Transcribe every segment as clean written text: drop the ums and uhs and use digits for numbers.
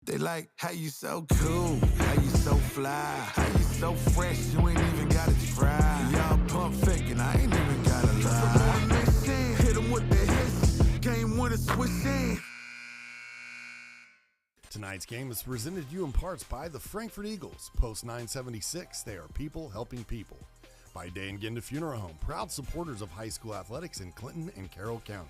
They like, how you so cool, how you so fly, how you so fresh, you ain't even gotta try. Y'all pump faking, I ain't even gotta lie. Hit them with the hits, game winner switch in. Tonight's game is presented to you in parts by the Frankfurt Eagles. Post 976, they are people helping people. By Day and Genda Funeral Home, proud supporters of high school athletics in Clinton and Carroll County.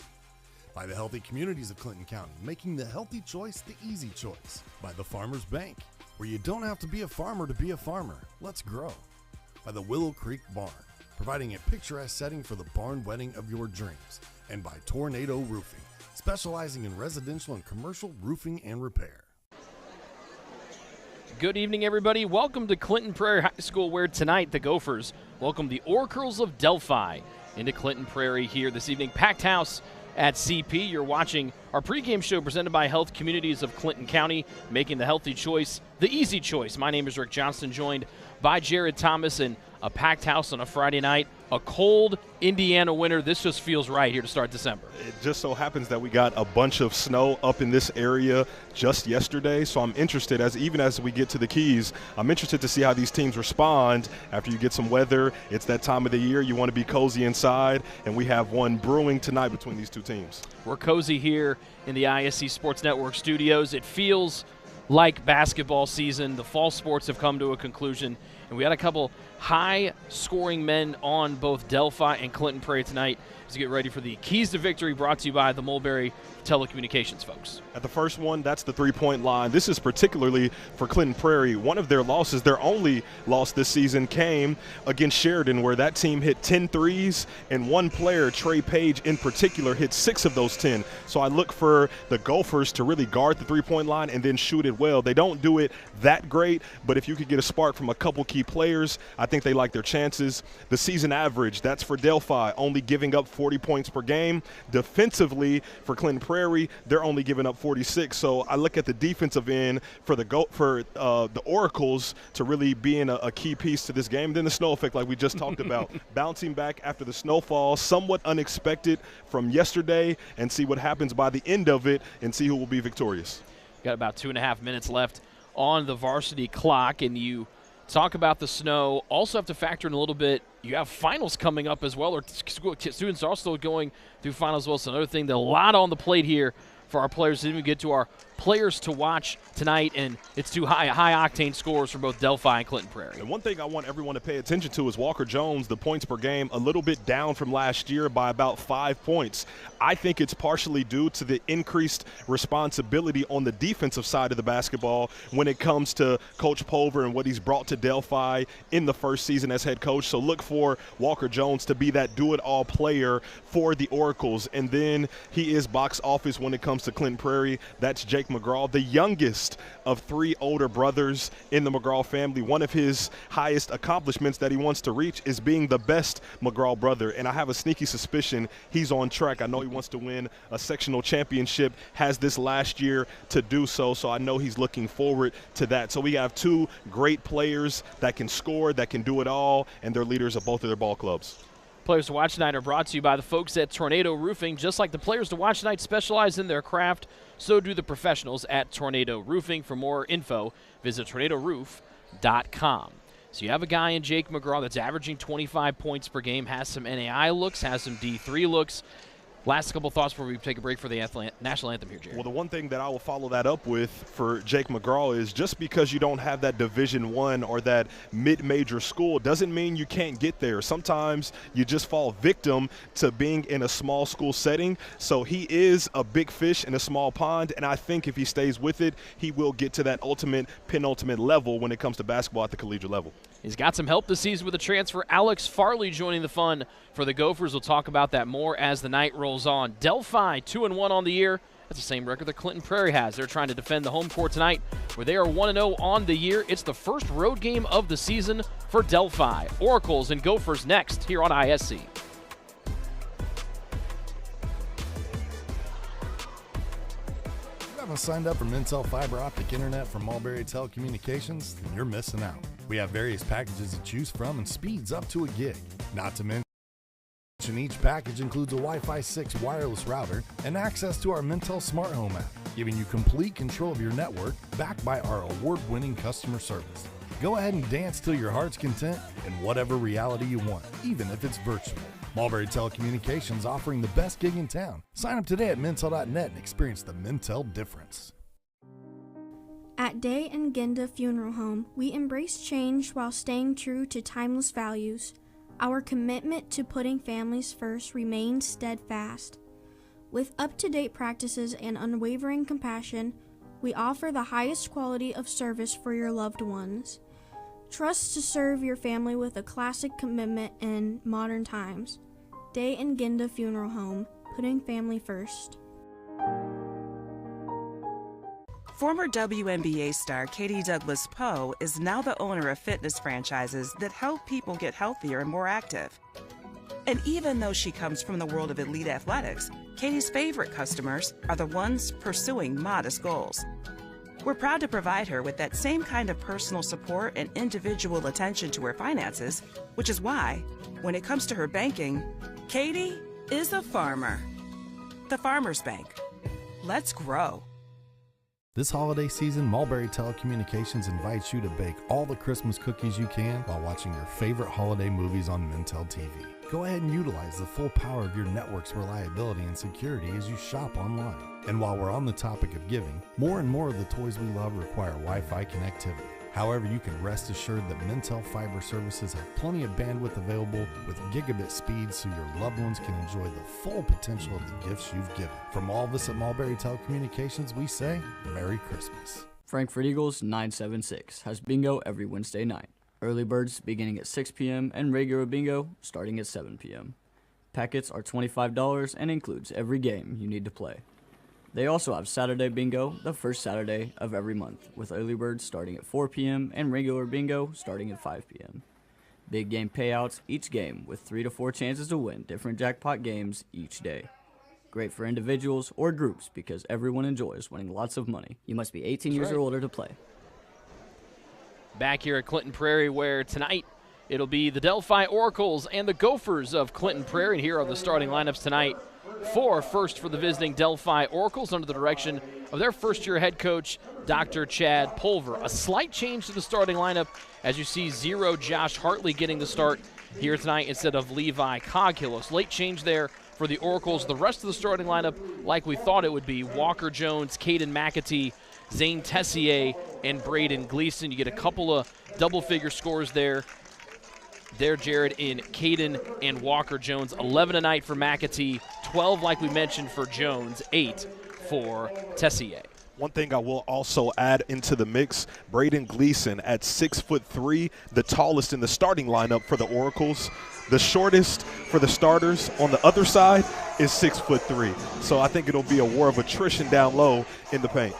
By the healthy communities of Clinton County, making the healthy choice the easy choice. By the Farmers Bank, where you don't have to be a farmer to be a farmer. Let's grow. By the Willow Creek Barn, providing a picturesque setting for the barn wedding of your dreams. And by Tornado Roofing, specializing in residential and commercial roofing and repair. Good evening, everybody. Welcome to Clinton Prairie High School, where tonight the Gophers welcome the Oracles of Delphi into Clinton Prairie here this evening. Packed house at CP. You're watching our pregame show presented by Health Communities of Clinton County, making the healthy choice the easy choice. My name is Rick Johnston, joined by Jared Thomas, and a packed house on a Friday night. A cold Indiana winter. This just feels right here to start December. It just so happens that we got a bunch of snow up in this area just yesterday, so I'm interested, even as we get to the Keys, I'm interested to see how these teams respond after you get some weather. It's that time of the year. You want to be cozy inside, and we have one brewing tonight between these two teams. We're cozy here in the ISC Sports Network studios. It feels like basketball season. The fall sports have come to a conclusion, and we had a couple high-scoring men on both Delphi and Clinton Prairie tonight as we get ready for the Keys to Victory, brought to you by the Mulberry Telecommunications folks. At the first one, that's the three-point line. This is particularly for Clinton Prairie. One of their losses, their only loss this season, came against Sheridan, where that team hit 10 threes, and one player, Trey Page in particular, hit 6 of those 10. So I look for the Gophers to really guard the three-point line and then shoot it well. They don't do it that great, but if you could get a spark from a couple key players, I think they like their chances. The season average, that's for Delphi, only giving up 40 points per game. Defensively, for Clinton Prairie, they're only giving up 46. So I look at the defensive end for the Oracles to really being a key piece to this game. Then the snow effect, like we just talked about, bouncing back after the snowfall, somewhat unexpected from yesterday, and see what happens by the end of it and see who will be victorious. Got about 2.5 minutes left on the varsity clock, and you talk about the snow. Also have to factor in a little bit, you have finals coming up as well, or students are still going through finals as well. So another thing, a lot on the plate here for our players. Didn't even get to our players to watch tonight, and it's two high-octane scores for both Delphi and Clinton Prairie. And one thing I want everyone to pay attention to is Walker Jones, the points per game, a little bit down from last year by about 5 points. I think it's partially due to the increased responsibility on the defensive side of the basketball when it comes to Coach Pulver and what he's brought to Delphi in the first season as head coach. So look for Walker Jones to be that do-it-all player for the Oracles. And then he is box office when it comes to Clinton Prairie. That's Jake McGraw, the youngest of 3 older brothers in the McGraw family. One of his highest accomplishments that he wants to reach is being the best McGraw brother. And I have a sneaky suspicion he's on track. I know he wants to win a sectional championship, has this last year to do so. So I know he's looking forward to that. So we have 2 great players that can score, that can do it all, and they're leaders of both of their ball clubs. Players to Watch Tonight are brought to you by the folks at Tornado Roofing. Just like the players to Watch Tonight specialize in their craft, so do the professionals at Tornado Roofing. For more info, visit tornadoroof.com. So you have a guy in Jake McGraw that's averaging 25 points per game, has some NAI looks, has some D3 looks. Last couple thoughts before we take a break for the national anthem here, Jared. Well, the one thing that I will follow that up with for Jake McGraw is just because you don't have that Division I or that mid-major school doesn't mean you can't get there. Sometimes you just fall victim to being in a small school setting. So he is a big fish in a small pond, and I think if he stays with it, he will get to that penultimate level when it comes to basketball at the collegiate level. He's got some help this season with a transfer. Alex Farley joining the fun for the Gophers. We'll talk about that more as the night rolls on. Delphi 2-1 on the year. That's the same record that Clinton Prairie has. They're trying to defend the home court tonight, where they are 1-0 on the year. It's the first road game of the season for Delphi. Oracles and Gophers next here on ISC. Haven't signed up for Mintel Fiber Optic Internet from Mulberry Telecommunications, then you're missing out. We have various packages to choose from and speeds up to a gig. Not to mention each package includes a Wi-Fi 6 wireless router and access to our Mintel Smart Home app, giving you complete control of your network backed by our award-winning customer service. Go ahead and dance till your heart's content in whatever reality you want, even if it's virtual. Mulberry Telecommunications offering the best gig in town. Sign up today at Mintel.net and experience the Mintel difference. At Day and Genda Funeral Home, we embrace change while staying true to timeless values. Our commitment to putting families first remains steadfast. With up-to-date practices and unwavering compassion, we offer the highest quality of service for your loved ones. Trust to serve your family with a classic commitment in modern times. Day and Genda Funeral Home, putting family first. Former WNBA star Katie Douglas Poe is now the owner of fitness franchises that help people get healthier and more active. And even though she comes from the world of elite athletics, Katie's favorite customers are the ones pursuing modest goals. We're proud to provide her with that same kind of personal support and individual attention to her finances, which is why, when it comes to her banking, Katie is a farmer. The Farmers Bank. Let's grow. This holiday season, Mulberry Telecommunications invites you to bake all the Christmas cookies you can while watching your favorite holiday movies on Mintel TV. Go ahead and utilize the full power of your network's reliability and security as you shop online. And while we're on the topic of giving, more and more of the toys we love require Wi-Fi connectivity. However, you can rest assured that Mintel Fiber services have plenty of bandwidth available with gigabit speeds so your loved ones can enjoy the full potential of the gifts you've given. From all of us at Mulberry Telecommunications, we say Merry Christmas. Frankfurt Eagles 976 has bingo every Wednesday night. Early birds beginning at 6 p.m. and regular bingo starting at 7 p.m. Packets are $25 and includes every game you need to play. They also have Saturday bingo the first Saturday of every month, with early birds starting at 4 p.m. and regular bingo starting at 5 p.m. Big game payouts each game with 3 to 4 chances to win different jackpot games each day. Great for individuals or groups because everyone enjoys winning lots of money. You must be 18 years or older to play. Back here at Clinton Prairie, where tonight it'll be the Delphi Oracles and the Gophers of Clinton Prairie. And here are the starting lineups tonight. First for the visiting Delphi Oracles under the direction of their first-year head coach, Dr. Chad Pulver. A slight change to the starting lineup as you see Josh Hartley getting the start here tonight instead of Levi Coghill. Late change there for the Oracles. The rest of the starting lineup, like we thought it would be, Walker Jones, Caden McAtee, Zane Tessier, and Braden Gleason. You get a couple of double-figure scores there, Jared, in Caden and Walker Jones. 11 a night for McAtee, 12, like we mentioned, for Jones, 8 for Tessier. One thing I will also add into the mix, Braden Gleason at 6'3", the tallest in the starting lineup for the Oracles. The shortest for the starters on the other side is 6'3". So I think it'll be a war of attrition down low in the paint.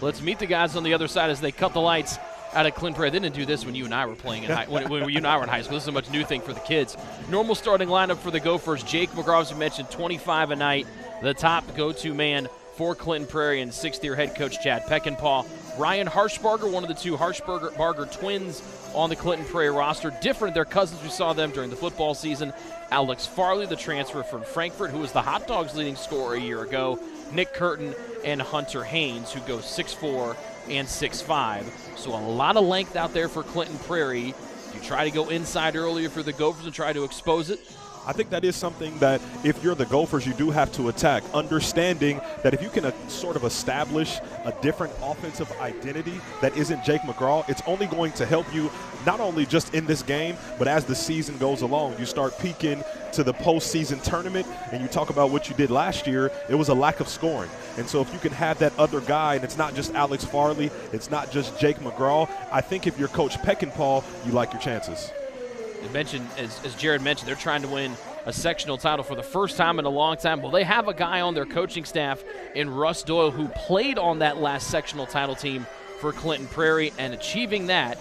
Let's meet the guys on the other side as they cut the lights out of Clinton Prairie. They didn't do this when you and I were playing in when you and I were in high school. This is a much new thing for the kids. Normal starting lineup for the Gophers. Jake McGraw, as we mentioned, 25 a night, the top go-to man for Clinton Prairie, and sixth-year head coach Chad Peckinpah. Ryan Harshbarger, one of the two Harshbarger twins on the Clinton Prairie roster. Different, their cousins, we saw them during the football season. Alex Farley, the transfer from Frankfort, who was the Hot Dogs leading scorer a year ago. Nick Curtin and Hunter Haynes, who go 6'4" and 6'5". So a lot of length out there for Clinton Prairie. You try to go inside earlier for the Gophers and try to expose it. I think that is something that if you're the Gophers, you do have to attack, understanding that if you can sort of establish a different offensive identity that isn't Jake McGraw, it's only going to help you not only just in this game, but as the season goes along. You start peaking to the postseason tournament, and you talk about what you did last year, it was a lack of scoring. And so if you can have that other guy, and it's not just Alex Farley, it's not just Jake McGraw, I think if you're Coach Peckinpah, you like your chances. You mentioned, as Jared mentioned, they're trying to win a sectional title for the first time in a long time. Well, they have a guy on their coaching staff in Russ Doyle who played on that last sectional title team for Clinton Prairie, and achieving that,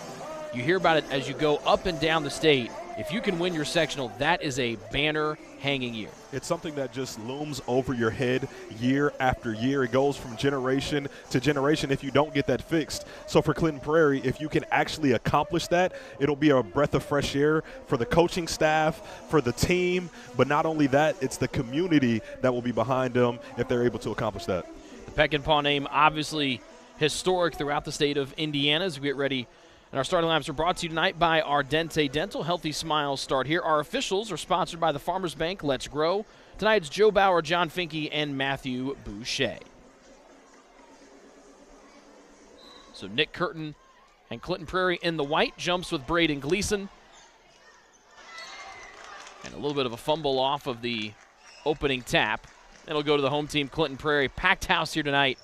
you hear about it as you go up and down the state. If you can win your sectional, that is a banner-hanging year. It's something that just looms over your head year after year. It goes from generation to generation if you don't get that fixed. So for Clinton Prairie, if you can actually accomplish that, it'll be a breath of fresh air for the coaching staff, for the team. But not only that, it's the community that will be behind them if they're able to accomplish that. The Peckinpah name obviously historic throughout the state of Indiana as we get ready. And our starting lineups are brought to you tonight by Ardente Dental. Healthy smiles start here. Our officials are sponsored by the Farmers Bank. Let's Grow. Tonight it's Joe Bauer, John Finke, and Matthew Boucher. So Nick Curtin and Clinton Prairie in the white. Jumps with Braden Gleason. And a little bit of a fumble off of the opening tap. It'll go to the home team, Clinton Prairie. Packed house here tonight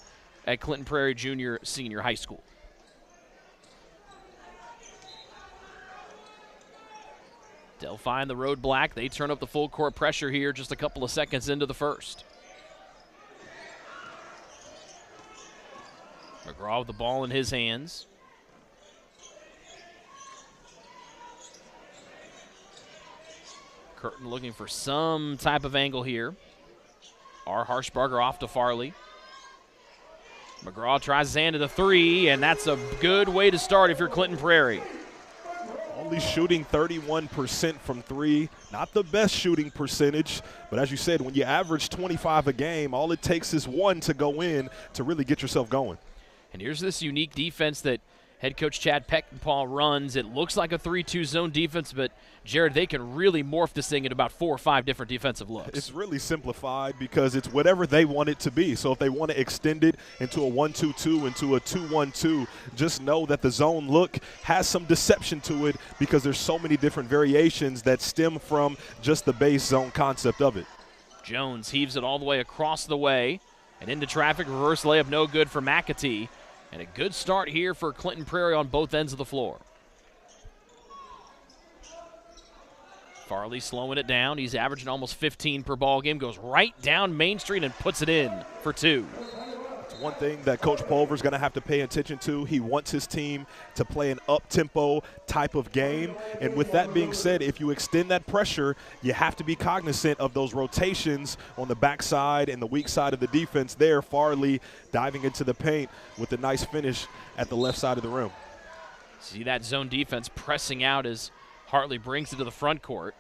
at Clinton Prairie Junior Senior High School. Delphi in the road black. They turn up the full court pressure here just a couple of seconds into the first. McGraw with the ball in his hands. Curtin looking for some type of angle here. R. Harshbarger off to Farley. McGraw tries his hand to the three, and that's a good way to start if you're Clinton Prairie. Only shooting 31% from three. Not the best shooting percentage, but as you said, when you average 25 a game, all it takes is one to go in to really get yourself going. And here's this unique defense that head coach Chad Peckinpah runs. It looks like a 3-2 zone defense, but, Jared, they can really morph this thing into about 4 or 5 different defensive looks. It's really simplified because it's whatever they want it to be. So if they want to extend it into a 1-2-2, into a 2-1-2, just know that the zone look has some deception to it because there's so many different variations that stem from just the base zone concept of it. Jones heaves it all the way across the way and into traffic. Reverse layup no good for McAtee. And a good start here for Clinton Prairie on both ends of the floor. Farley slowing it down. He's averaging almost 15 per ball game. Goes right down Main Street and puts it in for 2. It's one thing that Coach Pulver's going to have to pay attention to. He wants his team to play an up-tempo type of game. And with that being said, if you extend that pressure, you have to be cognizant of those rotations on the backside and the weak side of the defense there. Farley diving into the paint with a nice finish at the left side of the rim. See that zone defense pressing out as Hartley brings it to the front court.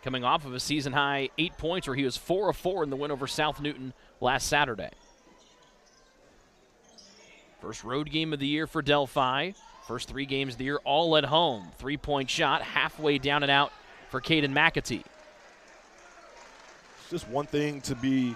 Coming off of a season-high 8 points where he was 4 of 4 in the win over South Newton last Saturday. First road game of the year for Delphi. First 3 games of the year all at home. 3-point shot halfway down and out for Caden McAtee. Just one thing to be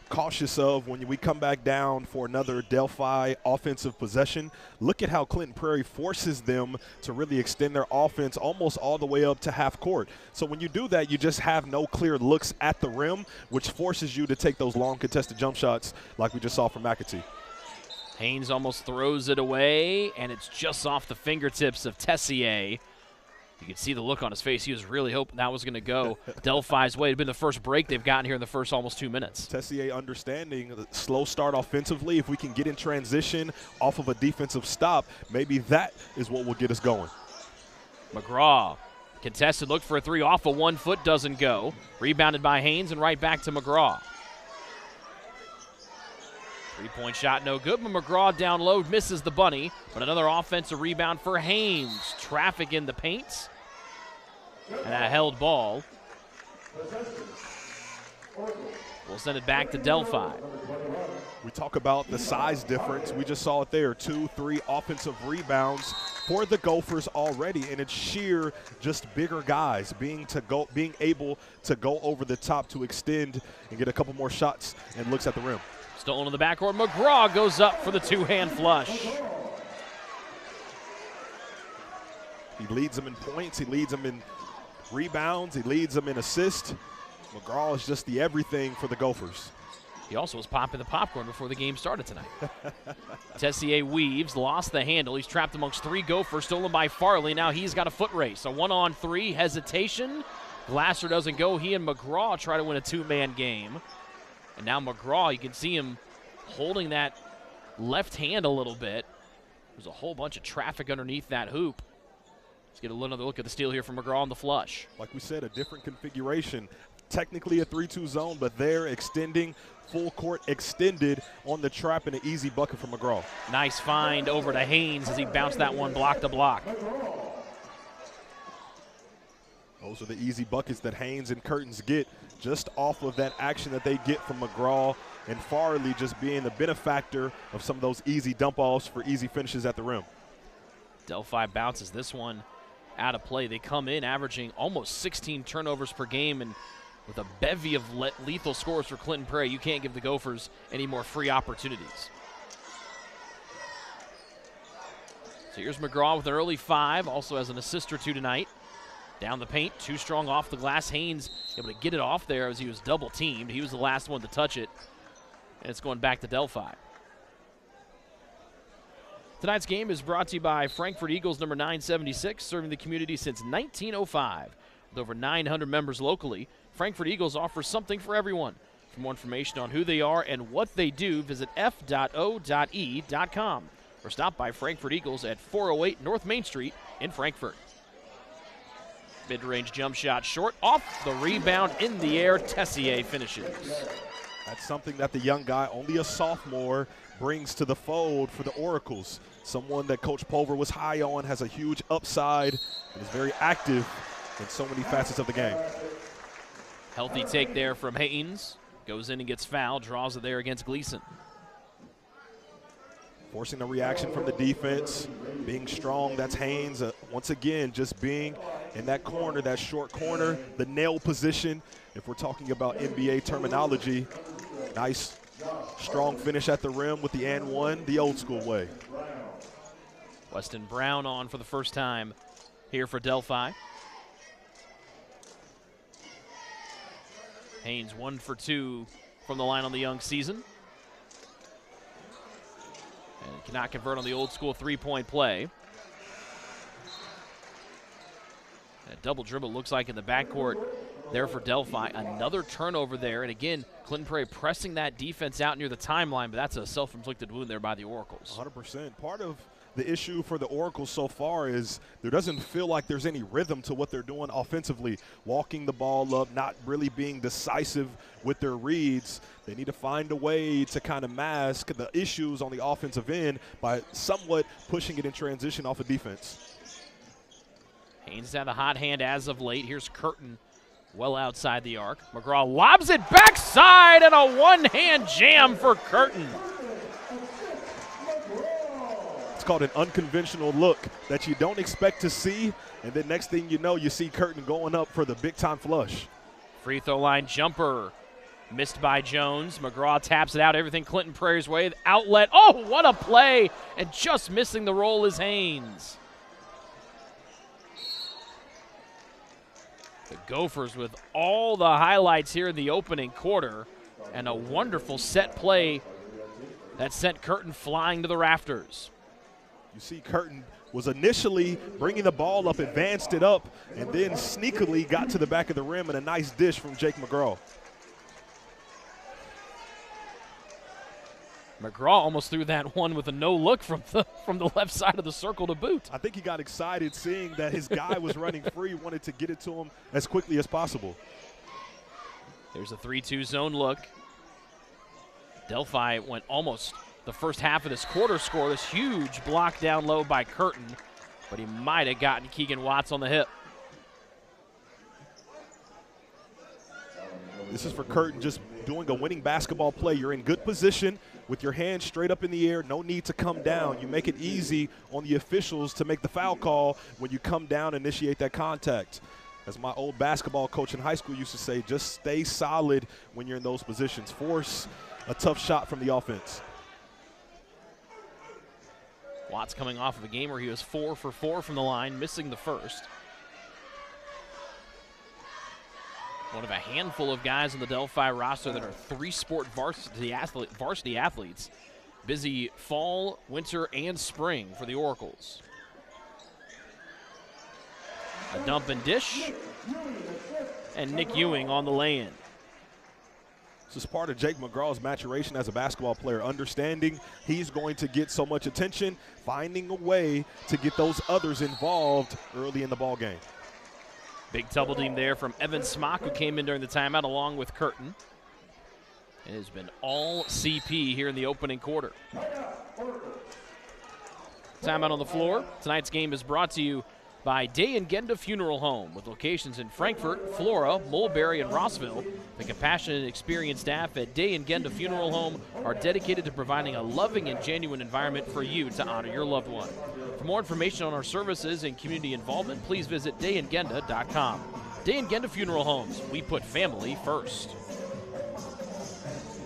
cautious of when we come back down for another Delphi offensive possession. Look at how Clinton Prairie forces them to really extend their offense almost all the way up to half court. So when you do that, you just have no clear looks at the rim, which forces you to take those long contested jump shots like we just saw from McAtee. Haynes almost throws it away, and it's just off the fingertips of Tessier. You can see the look on his face. He was really hoping that was going to go Delphi's way. It had been the first break they've gotten here in the first almost 2 minutes. Tessier understanding the slow start offensively. If we can get in transition off of a defensive stop, maybe that is what will get us going. McGraw, contested, look for a three off of 1 foot, doesn't go. Rebounded by Haynes and right back to McGraw. Three-point shot, no good, but McGraw down low, misses the bunny. But another offensive rebound for Haynes. Traffic in the paint. And a held ball. We'll send it back to Delphi. We talk about the size difference. We just saw it there, 2-3 offensive rebounds for the Gophers already, and it's sheer just bigger guys being able to go over the top to extend and get a couple more shots and looks at the rim. Stolen to the backcourt. McGraw goes up for the two-hand flush. He leads them in points. He leads them in rebounds. He leads them in assists. McGraw is just the everything for the Gophers. He also was popping the popcorn before the game started tonight. Tessier weaves, lost the handle. He's trapped amongst 3 Gophers, stolen by Farley. Now he's got a foot race. A 1-on-3 hesitation. Glasser doesn't go. He and McGraw try to win a 2-man game. And now McGraw, you can see him holding that left hand a little bit. There's a whole bunch of traffic underneath that hoop. Let's get another look at the steal here from McGraw on the flush. Like we said, a different configuration. Technically a 3-2 zone, but they're extending, full court extended on the trap, and an easy bucket for McGraw. Nice find over to Haynes as he bounced that one block to block. Those are the easy buckets that Haynes and Curtins get just off of that action that they get from McGraw, and Farley just being the benefactor of some of those easy dump-offs for easy finishes at the rim. Delphi bounces this one out of play. They come in averaging almost 16 turnovers per game, and with a bevy of lethal scores for Clinton Prairie, you can't give the Gophers any more free opportunities. So here's McGraw with an early 5, also has an assist or 2 tonight. Down the paint, too strong off the glass. Haynes able to get it off there as he was double teamed. He was the last one to touch it, and it's going back to Delphi. Tonight's game is brought to you by Frankfurt Eagles number 976, serving the community since 1905. With over 900 members locally, Frankfurt Eagles offers something for everyone. For more information on who they are and what they do, visit f.o.e.com or stop by Frankfurt Eagles at 408 North Main Street in Frankfurt. Mid-range jump shot short, off the rebound, in the air. Tessier finishes. That's something that the young guy, only a sophomore, brings to the fold for the Oracles. Someone that Coach Pulver was high on, has a huge upside, and is very active in so many facets of the game. Healthy take there from Haynes. Goes in and gets fouled, draws it there against Gleason. Forcing the reaction from the defense, being strong, that's Haynes. Once again, just being in that corner, that short corner, the nail position. If we're talking about NBA terminology, nice, strong finish at the rim with the and one, the old school way. Weston Brown on for the first time here for Delphi. Haynes 1 for 2 from the line on the young season. And cannot convert on the old school 3-point play. And a double dribble looks like in the backcourt there for Delphi. Another turnover there. And again, Clinton Prairie pressing that defense out near the timeline, but that's a self-inflicted wound there by the Oracles. 100%. Part of the issue for the Oracles so far is there doesn't feel like there's any rhythm to what they're doing offensively. Walking the ball up, not really being decisive with their reads. They need to find a way to kind of mask the issues on the offensive end by somewhat pushing it in transition off of defense. Haynes had a hot hand as of late. Here's Curtin well outside the arc. McGraw lobs it backside, and a one-hand jam for Curtin. It's called an unconventional look that you don't expect to see, and then next thing you know, you see Curtin going up for the big-time flush. Free throw line jumper Missed by Jones. McGraw taps it out. Everything Clinton Prairie's way. Outlet. Oh, what a play. And just missing the roll is Haynes. The Gophers with all the highlights here in the opening quarter. And a wonderful set play that sent Curtin flying to the rafters. You see Curtin was initially bringing the ball up, advanced it up, and then sneakily got to the back of the rim, and a nice dish from Jake McGraw. McGraw almost threw that one with a no-look from the left side of the circle to boot. I think he got excited seeing that his guy was running free, wanted to get it to him as quickly as possible. There's a 3-2 zone look. Delphi went almost the first half of this quarter scoreless. Huge block down low by Curtin, but he might have gotten Keegan Watts on the hip. This is for Curtin, just doing a winning basketball play. You're in good position with your hands straight up in the air. No need to come down. You make it easy on the officials to make the foul call when you come down and initiate that contact. As my old basketball coach in high school used to say, just stay solid when you're in those positions. Force a tough shot from the offense. Watts coming off of a game where he was 4 for 4 from the line, missing the first. One of a handful of guys on the Delphi roster that are 3-sport varsity athletes. Busy fall, winter, and spring for the Oracles. A dump and dish. And Nick Ewing on the lay-in. This is part of Jake McGraw's maturation as a basketball player, understanding he's going to get so much attention, finding a way to get those others involved early in the ball game. Big double team there from Evan Smock, who came in during the timeout along with Curtin. It has been all CP here in the opening quarter. Timeout on the floor. Tonight's game is brought to you by Day and Genda Funeral Home, with locations in Frankfort, Flora, Mulberry, and Rossville. The compassionate and experienced staff at Day and Genda Funeral Home are dedicated to providing a loving and genuine environment for you to honor your loved one. For more information on our services and community involvement, please visit dayandgenda.com. Day and Genda Funeral Homes, we put family first.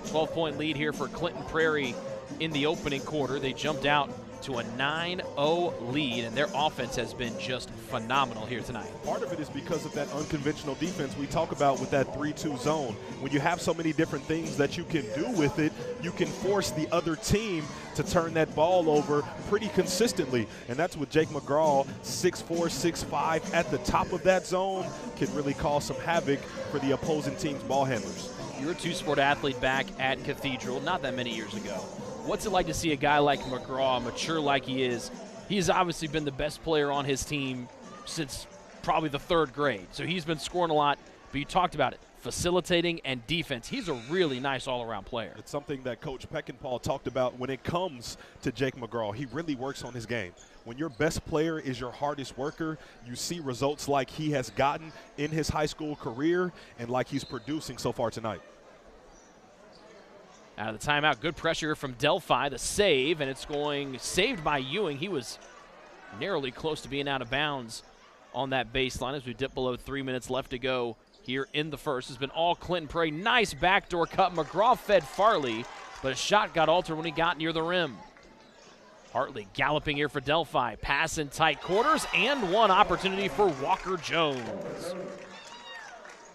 12-point lead here for Clinton Prairie in the opening quarter. They jumped out to a 9-0 lead, and their offense has been just phenomenal here tonight. Part of it is because of that unconventional defense we talk about with that 3-2 zone. When you have so many different things that you can do with it, you can force the other team to turn that ball over pretty consistently. And that's what Jake McGraw, 6'4", 6'5", at the top of that zone, can really cause some havoc for the opposing team's ball handlers. You're a 2-sport athlete back at Cathedral not that many years ago. What's it like to see a guy like McGraw mature like he is? He's obviously been the best player on his team since probably the 3rd grade. So he's been scoring a lot, but you talked about it, facilitating and defense. He's a really nice all-around player. It's something that Coach Peckinpah talked about when it comes to Jake McGraw. He really works on his game. When your best player is your hardest worker, you see results like he has gotten in his high school career and like he's producing so far tonight. Out of the timeout, good pressure from Delphi, the save, and it's going saved by Ewing. He was narrowly close to being out of bounds on that baseline as we dip below 3 minutes left to go here in the first. It's been all Clinton Prairie. Nice backdoor cut. McGraw fed Farley, but a shot got altered when he got near the rim. Hartley galloping here for Delphi. Pass in tight quarters, and one opportunity for Walker Jones.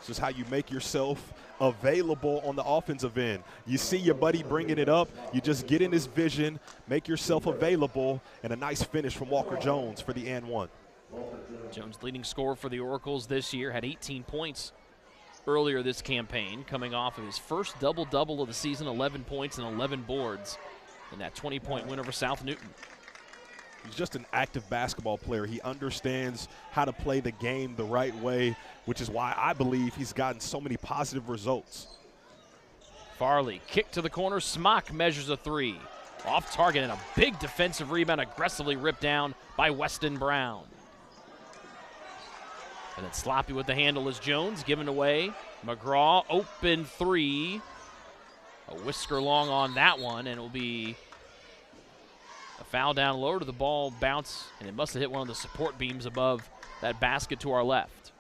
This is how you make yourself available on the offensive end. You see your buddy bringing it up, you just get in his vision, make yourself available, and a nice finish from Walker Jones for the and one. Jones, leading scorer for the Oracles this year, had 18 points earlier this campaign, coming off of his first double-double of the season, 11 points and 11 boards in that 20-point win over South Newton. He's just an active basketball player. He understands how to play the game the right way, which is why I believe he's gotten so many positive results. Farley, kick to the corner. Smock measures a 3. Off target and a big defensive rebound, aggressively ripped down by Weston Brown. And then sloppy with the handle is Jones, given away. McGraw, open 3. A whisker long on that one, and it will be a foul down low to the ball bounce, and it must have hit one of the support beams above that basket to our left.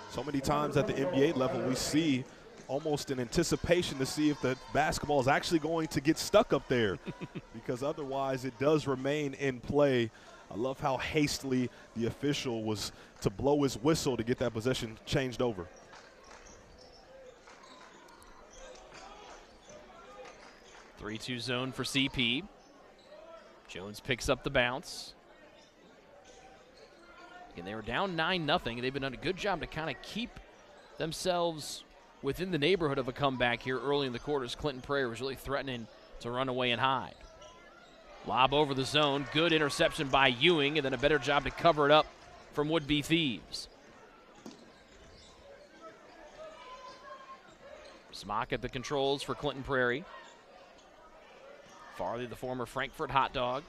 So many times at the NBA level, we see almost an anticipation to see if the basketball is actually going to get stuck up there because otherwise it does remain in play. I love how hastily the official was to blow his whistle to get that possession changed over. Three-two zone for CP. Jones picks up the bounce. And they were down 9-0. They've been doing a good job to kind of keep themselves within the neighborhood of a comeback here early in the quarters. Clinton Prairie was really threatening to run away and hide. Lob over the zone. Good interception by Ewing, and then a better job to cover it up from would-be Thieves. Smock at the controls for Clinton Prairie. Farley, the former Frankfurt hot dog.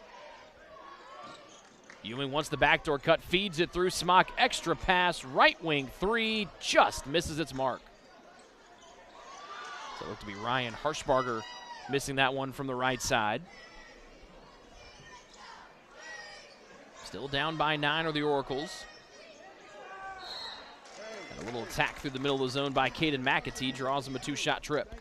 Ewing wants the backdoor cut, feeds it through. Smock, extra pass, right wing three, just misses its mark. So it looked to be Ryan Harshbarger missing that one from the right side. Still down by 9 are the Oracles. And a little attack through the middle of the zone by Caden McAtee draws him a 2-shot trip.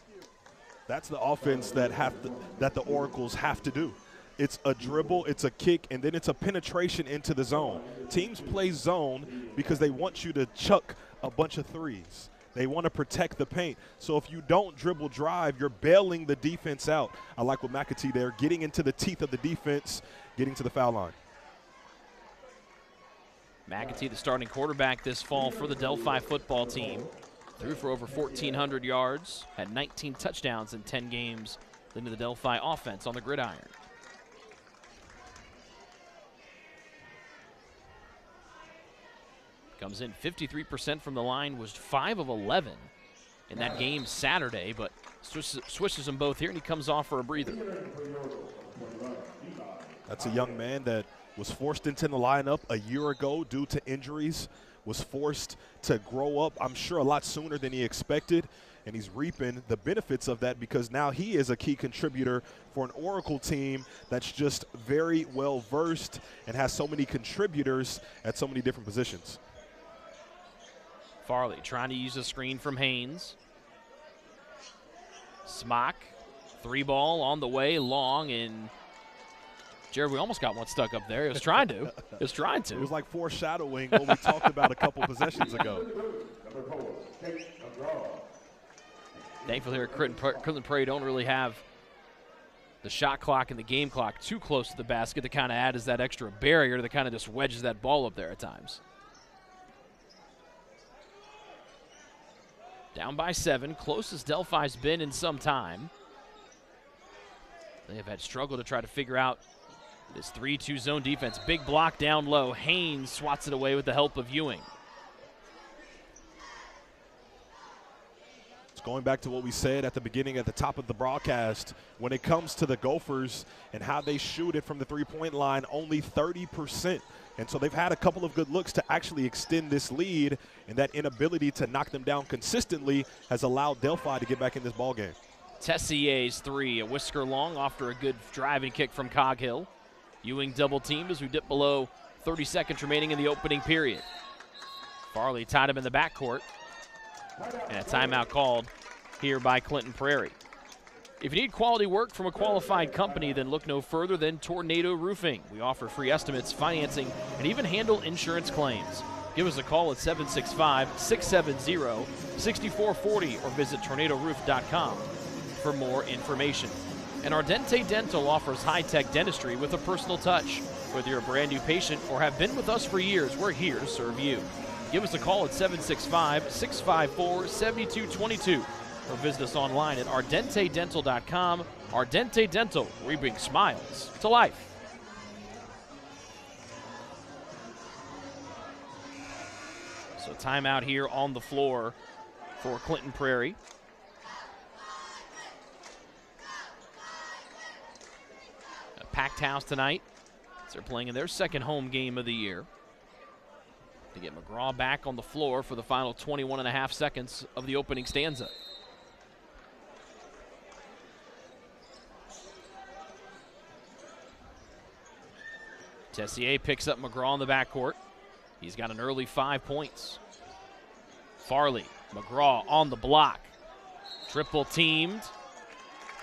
That's the offense that the Oracles have to do. It's a dribble, it's a kick, and then it's a penetration into the zone. Teams play zone because they want you to chuck a bunch of threes. They want to protect the paint. So if you don't dribble drive, you're bailing the defense out. I like what McAtee there, getting into the teeth of the defense, getting to the foul line. McAtee, the starting quarterback this fall for the Delphi football team. Threw for over 1,400 yards, had 19 touchdowns in 10 games into the Delphi offense on the gridiron. Comes in 53% from the line, was 5 of 11 in that game Saturday, but swishes them both here, and he comes off for a breather. That's a young man that was forced into the lineup a year ago due to injuries, was forced to grow up, I'm sure, a lot sooner than he expected, and he's reaping the benefits of that because now he is a key contributor for an Oracle team that's just very well versed and has so many contributors at so many different positions. Farley trying to use a screen from Haynes. Smock, 3-ball on the way, long, and Jared, we almost got one stuck up there. He was trying to. It was like foreshadowing what we talked about a couple possessions ago. Thankfully here at Clinton Prairie don't really have the shot clock and the game clock too close to the basket to kind of add as that extra barrier that kind of just wedges that ball up there at times. Down by 7, closest Delphi's been in some time. They have had struggle to try to figure out this 3-2 zone defense. Big block down low. Haynes swats it away with the help of Ewing. It's going back to what we said at the beginning, at the top of the broadcast. When it comes to the Gophers and how they shoot it from the three-point line, only 30%. And so they've had a couple of good looks to actually extend this lead, and that inability to knock them down consistently has allowed Delphi to get back in this ballgame. Tessier's 3, a whisker long after a good driving kick from Coghill. Ewing double teamed as we dip below 30 seconds remaining in the opening period. Farley tied him in the backcourt, and a timeout called here by Clinton Prairie. If you need quality work from a qualified company, then look no further than Tornado Roofing. We offer free estimates, financing, and even handle insurance claims. Give us a call at 765-670-6440 or visit tornadoroof.com for more information. And Ardente Dental offers high-tech dentistry with a personal touch. Whether you're a brand new patient or have been with us for years, we're here to serve you. Give us a call at 765-654-7222 or visit us online at ardentedental.com. Ardente Dental, where we bring smiles to life. So timeout here on the floor for Clinton Prairie. A packed house tonight. They're playing in their second home game of the year. They get McGraw back on the floor for the final 21.5 seconds of the opening stanza. Tessier picks up McGraw in the backcourt. He's got an early 5 points. Farley, McGraw on the block. Triple teamed.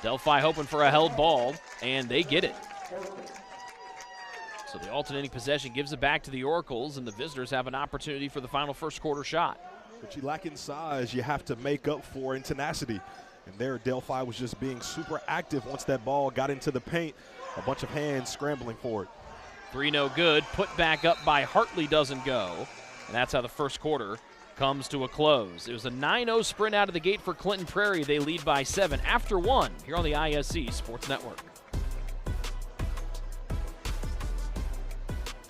Delphi hoping for a held ball, and they get it. So the alternating possession gives it back to the Oracles, and the visitors have an opportunity for the final first quarter shot. What you lack in size, you have to make up for in tenacity. And there, Delphi was just being super active once that ball got into the paint. A bunch of hands scrambling for it. 3 no good. Put back up by Hartley doesn't go. And that's how the first quarter comes to a close. It was a 9-0 sprint out of the gate for Clinton Prairie. They lead by 7 after 1 here on the ISC Sports Network.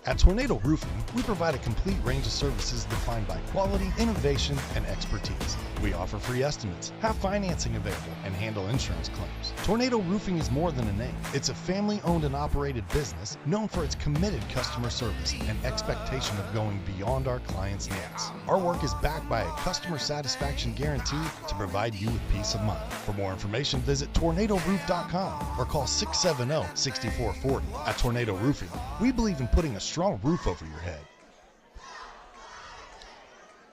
At Tornado Roofing, we provide a complete range of services defined by quality, innovation, and expertise. We offer free estimates, have financing available, and handle insurance claims. Tornado Roofing is more than a name. It's a family-owned and operated business known for its committed customer service and expectation of going beyond our clients' needs. Our work is backed by a customer satisfaction guarantee to provide you with peace of mind. For more information, visit tornadoroof.com or call 670-6440. At Tornado Roofing, we believe in putting a strong roof over your head.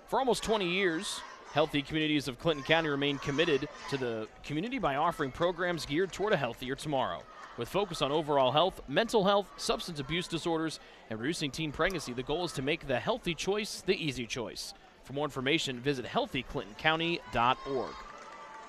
For almost 20 years, healthy communities of Clinton County remain committed to the community by offering programs geared toward a healthier tomorrow. With focus on overall health, mental health, substance abuse disorders, and reducing teen pregnancy, the goal is to make the healthy choice the easy choice. For more information, visit healthyclintoncounty.org.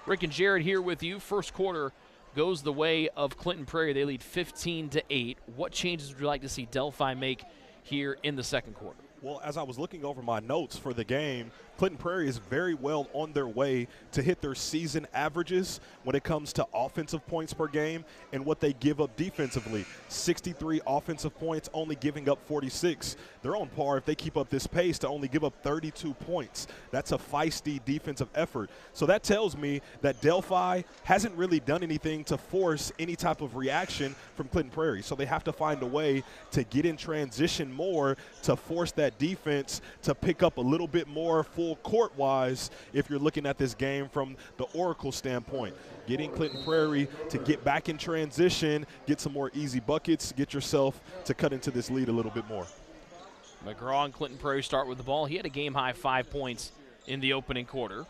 Rick and Jared here with you. First quarter goes the way of Clinton Prairie. They lead 15-8. What changes would you like to see Delphi make here in the second quarter? Well, as I was looking over my notes for the game, Clinton Prairie is very well on their way to hit their season averages when it comes to offensive points per game and what they give up defensively. 63 offensive points, only giving up 46. They're on par if they keep up this pace to only give up 32 points. That's a feisty defensive effort. So that tells me that Delphi hasn't really done anything to force any type of reaction from Clinton Prairie. So they have to find a way to get in transition more to force that defense to pick up a little bit more full court-wise if you're looking at this game from the Oracle standpoint. Getting Clinton Prairie to get back in transition, get some more easy buckets, get yourself to cut into this lead a little bit more. McGraw and Clinton Prairie start with the ball. He had a game-high 5 points in the opening quarter.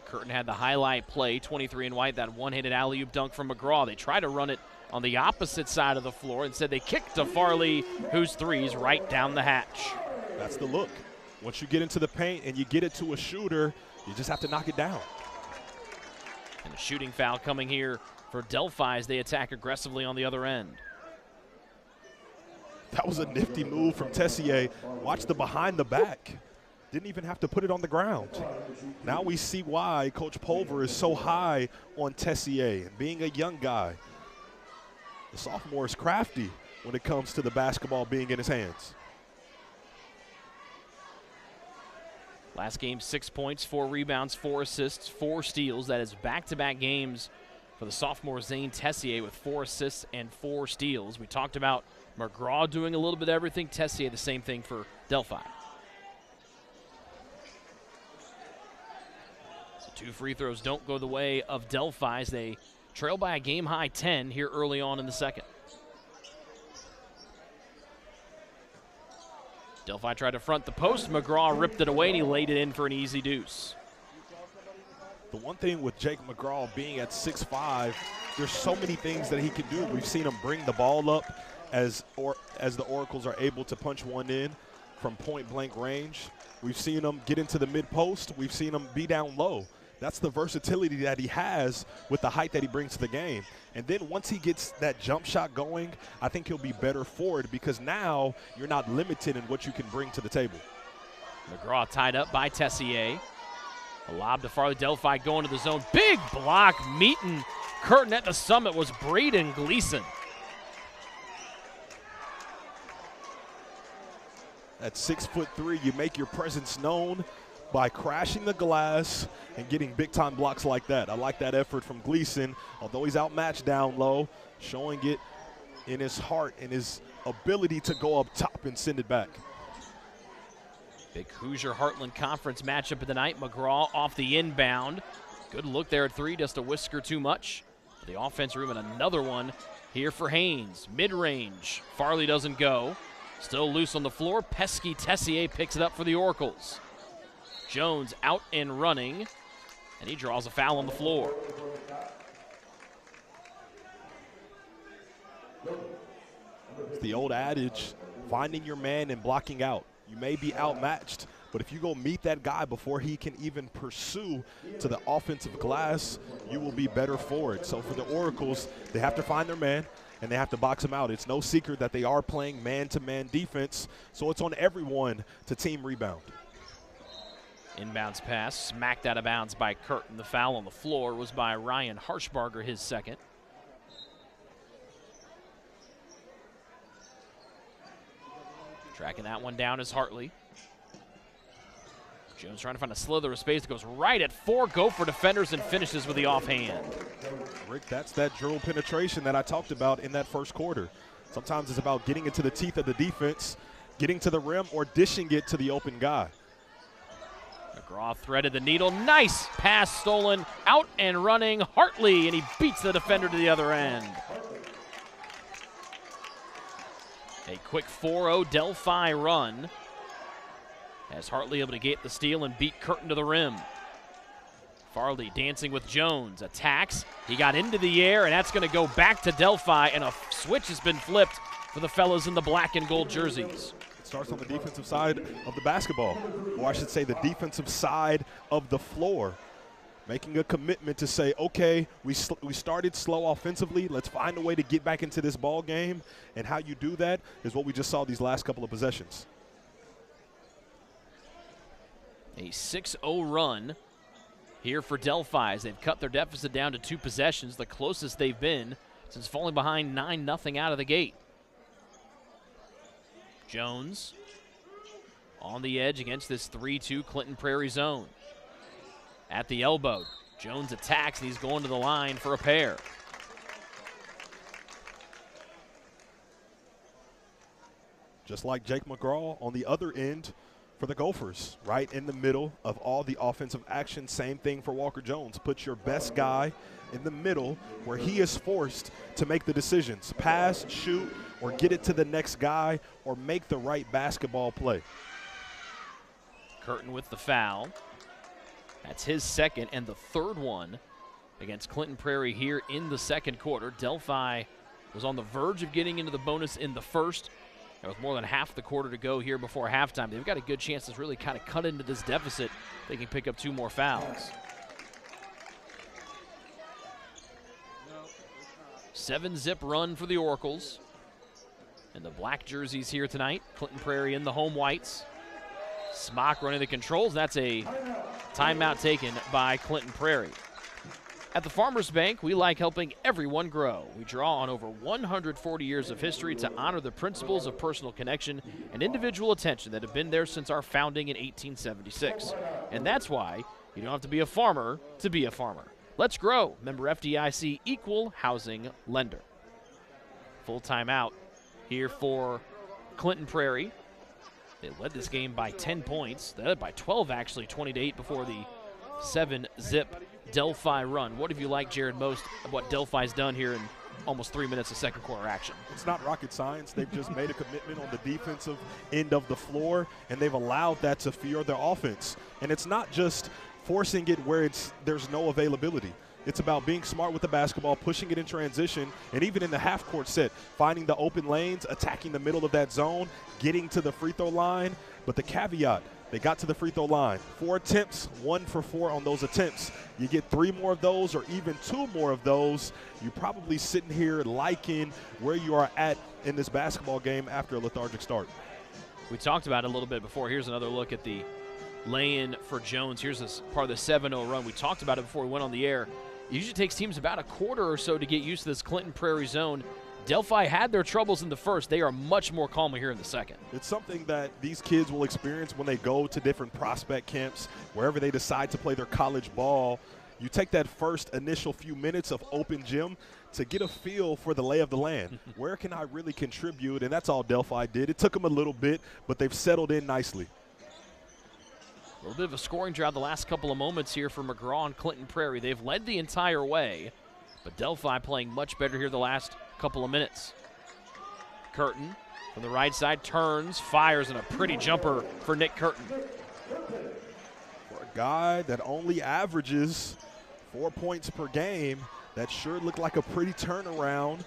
Curtin had the highlight play, 23 and white, that one-handed alley-oop dunk from McGraw. They tried to run it on the opposite side of the floor. Instead, they kicked to Farley, whose three's right down the hatch. That's the look. Once you get into the paint and you get it to a shooter, you just have to knock it down. And a shooting foul coming here for Delphi as they attack aggressively on the other end. That was a nifty move from Tessier. Watch the behind the back. Didn't even have to put it on the ground. Now we see why Coach Pulver is so high on Tessier. And being a young guy, the sophomore is crafty when it comes to the basketball being in his hands. Last game, 6 points, 4 rebounds, 4 assists, 4 steals. That is back-to-back games for the sophomore Zane Tessier with 4 assists and 4 steals. We talked about McGraw doing a little bit of everything. Tessier, the same thing for Delphi. So 2 free throws don't go the way of Delphi as they trail by a game-high 10 here early on in the second. Delphi tried to front the post. McGraw ripped it away, and he laid it in for an easy deuce. The one thing with Jake McGraw being at 6'5", there's so many things that he can do. We've seen him bring the ball up as the Oracles are able to punch one in from point-blank range. We've seen him get into the mid-post. We've seen him be down low. That's the versatility that he has with the height that he brings to the game. And then once he gets that jump shot going, I think he'll be better for it because now you're not limited in what you can bring to the table. McGraw tied up by Tessier. A lob to Farley. Delphi going to the zone. Big block meeting Curtin at the summit was Braden Gleason. At 6'3", you make your presence known by crashing the glass and getting big-time blocks like that. I like that effort from Gleason, although he's outmatched down low, showing it in his heart and his ability to go up top and send it back. Big Hoosier-Heartland Conference matchup of the night. McGraw off the inbound. Good look there at 3, just a whisker too much. The offense room and another one here for Haynes. Mid-range. Farley doesn't go. Still loose on the floor. Pesky Tessier picks it up for the Oracles. Jones out and running, and he draws a foul on the floor. It's the old adage, finding your man and blocking out. You may be outmatched, but if you go meet that guy before he can even pursue to the offensive glass, you will be better for it. So for the Oracles, they have to find their man, and they have to box him out. It's no secret that they are playing man-to-man defense, so it's on everyone to team rebound. Inbounds pass, smacked out of bounds by Curtin. The foul on the floor was by Ryan Harshbarger, his second. Tracking that one down is Hartley. Jones trying to find a slither of space that goes right at 4 Gopher defenders and finishes with the offhand. Rick, that's that dribble penetration that I talked about in that first quarter. Sometimes it's about getting into the teeth of the defense, getting to the rim, or dishing it to the open guy. McGraw threaded the needle. Nice pass stolen, out and running Hartley, and he beats the defender to the other end. A quick 4-0 Delphi run as Hartley able to get the steal and beat Curtin to the rim. Farley dancing with Jones, attacks. He got into the air, and that's going to go back to Delphi, and a switch has been flipped for the fellas in the black and gold jerseys. It starts on the defensive side of the basketball, or I should say the defensive side of the floor. Making a commitment to say, okay, we started slow offensively. Let's find a way to get back into this ball game. And how you do that is what we just saw these last couple of possessions. A 6-0 run here for Delphi as they've cut their deficit down to 2 possessions, the closest they've been since falling behind 9-0 out of the gate. Jones on the edge against this 3-2 Clinton Prairie zone. At the elbow, Jones attacks, and he's going to the line for a pair. Just like Jake McGraw on the other end for the Gophers, right in the middle of all the offensive action. Same thing for Walker Jones. Put your best guy in the middle where he is forced to make the decisions. Pass, shoot, or get it to the next guy, or make the right basketball play. Curtin with the foul. That's his second and the third one against Clinton Prairie here in the second quarter. Delphi was on the verge of getting into the bonus in the first. And with more than half the quarter to go here before halftime, they've got a good chance to really kind of cut into this deficit. They can pick up 2 more fouls. 7-zip run for the Oracles. And the black jerseys here tonight. Clinton Prairie in the home whites. Smock running the controls. That's a timeout taken by Clinton Prairie. At the Farmers Bank, we like helping everyone grow. We draw on over 140 years of history to honor the principles of personal connection and individual attention that have been there since our founding in 1876. And that's why you don't have to be a farmer to be a farmer. Let's grow. Member FDIC, equal housing lender. Full timeout here for Clinton Prairie. They led this game by 10 points. They led by 12, actually, 20-8 before the 7-zip Delphi run. What have you liked, Jared, most of what Delphi's done here in almost 3 minutes of second quarter action? It's not rocket science. They've just made a commitment on the defensive end of the floor, and they've allowed that to fuel their offense. And it's not just forcing it where there's no availability. It's about being smart with the basketball, pushing it in transition, and even in the half-court set, finding the open lanes, attacking the middle of that zone, getting to the free throw line. But the caveat, they got to the free throw line. 4 attempts, 1 for 4 on those attempts. You get 3 more of those or even 2 more of those, you're probably sitting here liking where you are at in this basketball game after a lethargic start. We talked about it a little bit before. Here's another look at the lay-in for Jones. Here's this part of the 7-0 run. We talked about it before we went on the air. It usually takes teams about a quarter or so to get used to this Clinton Prairie zone. Delphi had their troubles in the first. They are much more calm here in the second. It's something that these kids will experience when they go to different prospect camps, wherever they decide to play their college ball. You take that first initial few minutes of open gym to get a feel for the lay of the land. Where can I really contribute? And that's all Delphi did. It took them a little bit, but they've settled in nicely. A little bit of a scoring drought the last couple of moments here for McGraw and Clinton Prairie. They've led the entire way, but Delphi playing much better here the last couple of minutes. Curtin from the right side turns, fires, and a pretty jumper for Nick Curtin. guy that only averages 4 points per game. That sure looked like a pretty turnaround.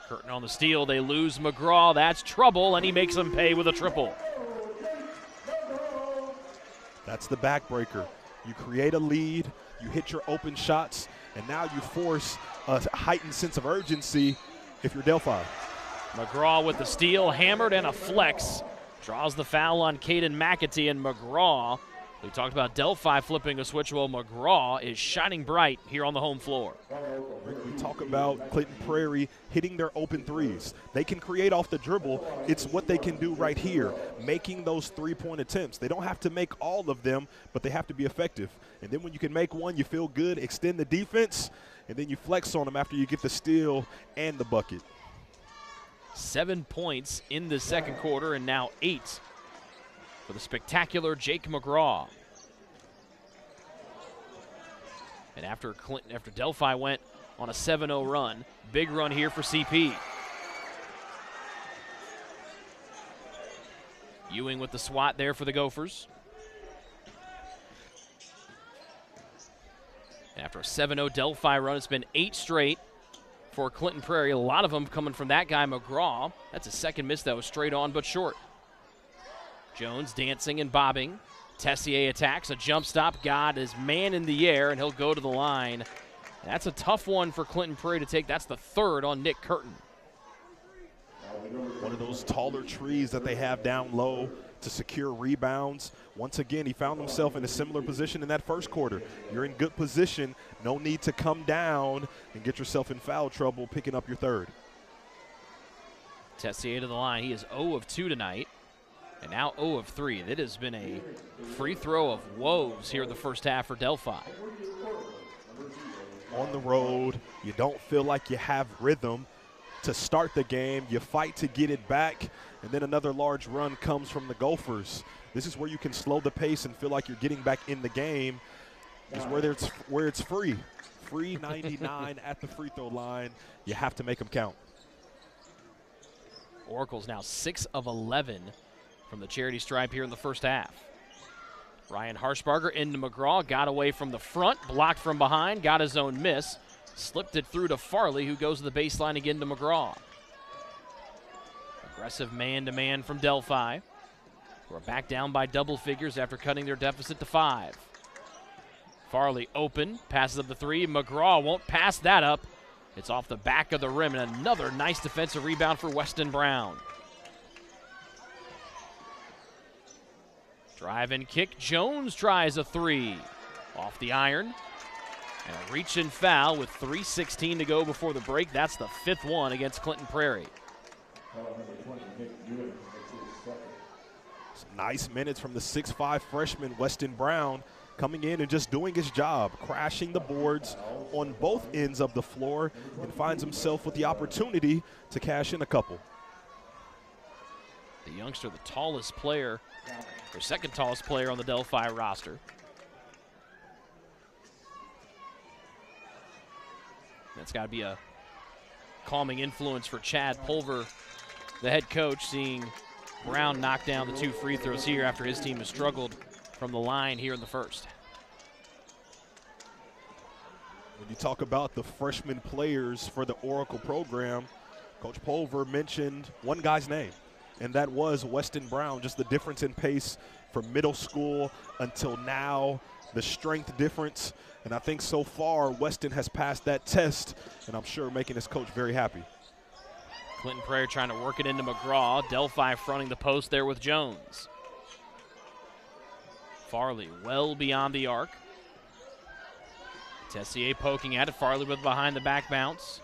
Curtin on the steal. They lose McGraw. That's trouble, and he makes them pay with a triple. That's the backbreaker. You create a lead, you hit your open shots, and now you force a heightened sense of urgency if you're Delphi. McGraw with the steal, hammered, and a flex. Draws the foul on Caden McAtee, and McGraw. We talked about Delphi flipping a switch. Well, McGraw is shining bright here on the home floor. We talk about Clinton Prairie hitting their open threes. They can create off the dribble. It's what they can do right here, making those three-point attempts. They don't have to make all of them, but they have to be effective. And then when you can make one, you feel good, extend the defense, and then you flex on them after you get the steal and the bucket. 7 points in the second quarter, and now 8 for the spectacular Jake McGraw. And after Delphi went on a 7-0 run, big run here for CP. Ewing with the swat there for the Gophers. And after a 7-0 Delphi run, it's been 8 straight for Clinton Prairie. A lot of them coming from that guy, McGraw. That's a second miss that was straight on but short. Jones dancing and bobbing. Tessier attacks, a jump stop, got his man in the air, and he'll go to the line. That's a tough one for Clinton Prairie to take. That's the third on Nick Curtin. One of those taller trees that they have down low to secure rebounds. Once again, he found himself in a similar position in that first quarter. You're in good position. No need to come down and get yourself in foul trouble picking up your third. Tessier to the line. He is 0 of 2 tonight. And now 0 of 3. That has been a free throw of woes here in the first half for Delphi. On the road, you don't feel like you have rhythm to start the game. You fight to get it back, and then another large run comes from the Gophers. This is where you can slow the pace and feel like you're getting back in the game. Is where it's free. Free 99 at the free throw line. You have to make them count. Oracle's now 6 of 11 from the charity stripe here in the first half. Ryan Harshbarger into McGraw, got away from the front, blocked from behind, got his own miss, slipped it through to Farley, who goes to the baseline again to McGraw. Aggressive man-to-man from Delphi, who are back down by double figures after cutting their deficit to 5. Farley open, passes up the 3. McGraw won't pass that up. It's off the back of the rim, and another nice defensive rebound for Weston Brown. Drive and kick. Jones tries a 3. Off the iron. And a reach and foul with 3:16 to go before the break. That's the 5th one against Clinton Prairie. Some nice minutes from the 6'5 freshman Weston Brown, coming in and just doing his job, crashing the boards on both ends of the floor, and finds himself with the opportunity to cash in a couple. The youngster, the tallest player, or second tallest player on the Delphi roster. That's got to be a calming influence for Chad Pulver, the head coach, seeing Brown knock down the 2 free throws here after his team has struggled from the line here in the first. When you talk about the freshman players for the Oracle program, Coach Pulver mentioned one guy's name, and that was Weston Brown. Just the difference in pace from middle school until now, the strength difference. And I think so far, Weston has passed that test, and I'm sure making his coach very happy. Clinton Prairie trying to work it into McGraw. Delphi fronting the post there with Jones. Farley well beyond the arc. Tessier poking at it. Farley with behind the back bounce.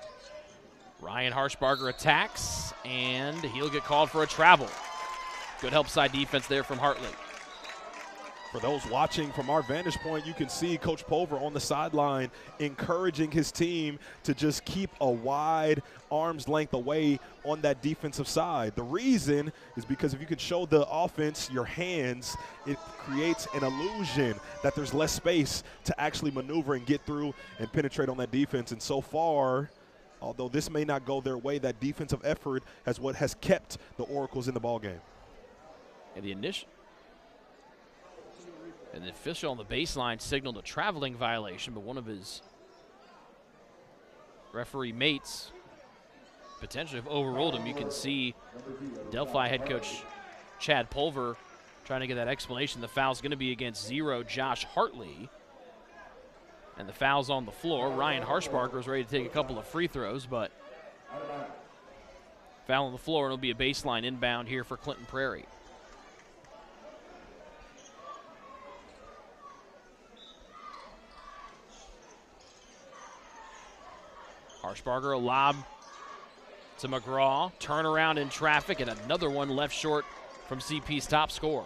Ryan Harshbarger attacks, and he'll get called for a travel. Good help side defense there from Hartley. For those watching from our vantage point, you can see Coach Pulver on the sideline encouraging his team to just keep a wide arm's length away on that defensive side. The reason is because if you can show the offense your hands, it creates an illusion that there's less space to actually maneuver and get through and penetrate on that defense. And so far, although this may not go their way, that defensive effort has what has kept the Oracles in the ballgame. And the official on the baseline signaled a traveling violation, but one of his referee mates potentially have overruled him. You can see Delphi head coach Chad Pulver trying to get that explanation. The foul's going to be against 0 Josh Hartley. And the foul's on the floor. Ryan Harshbarger is ready to take a couple of free throws, but foul on the floor, and it'll be a baseline inbound here for Clinton Prairie. Harshbarger, a lob to McGraw. Turnaround in traffic, and another one left short from CP's top scorer.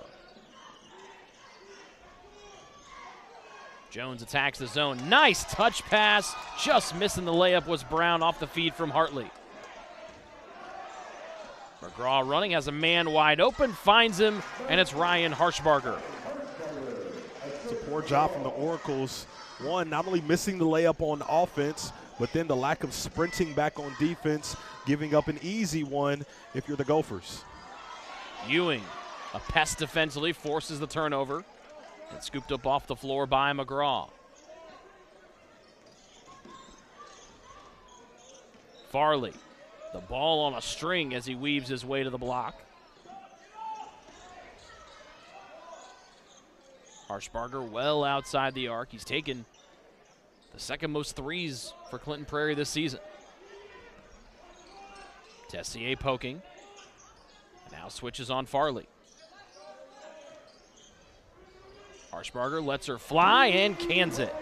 Jones attacks the zone. Nice touch pass. Just missing the layup was Brown off the feed from Hartley. McGraw running, has a man wide open, finds him, and it's Ryan Harshbarger. It's a poor job from the Oracles. One, not only missing the layup on offense, but then the lack of sprinting back on defense, giving up an easy one if you're the Gophers. Ewing, a pest defensively, forces the turnover. And scooped up off the floor by McGraw. Farley, the ball on a string as he weaves his way to the block. Harshbarger well outside the arc. He's taken the second most threes for Clinton Prairie this season. Tessier poking. Now switches on Farley. Harshbarger lets her fly and cans it.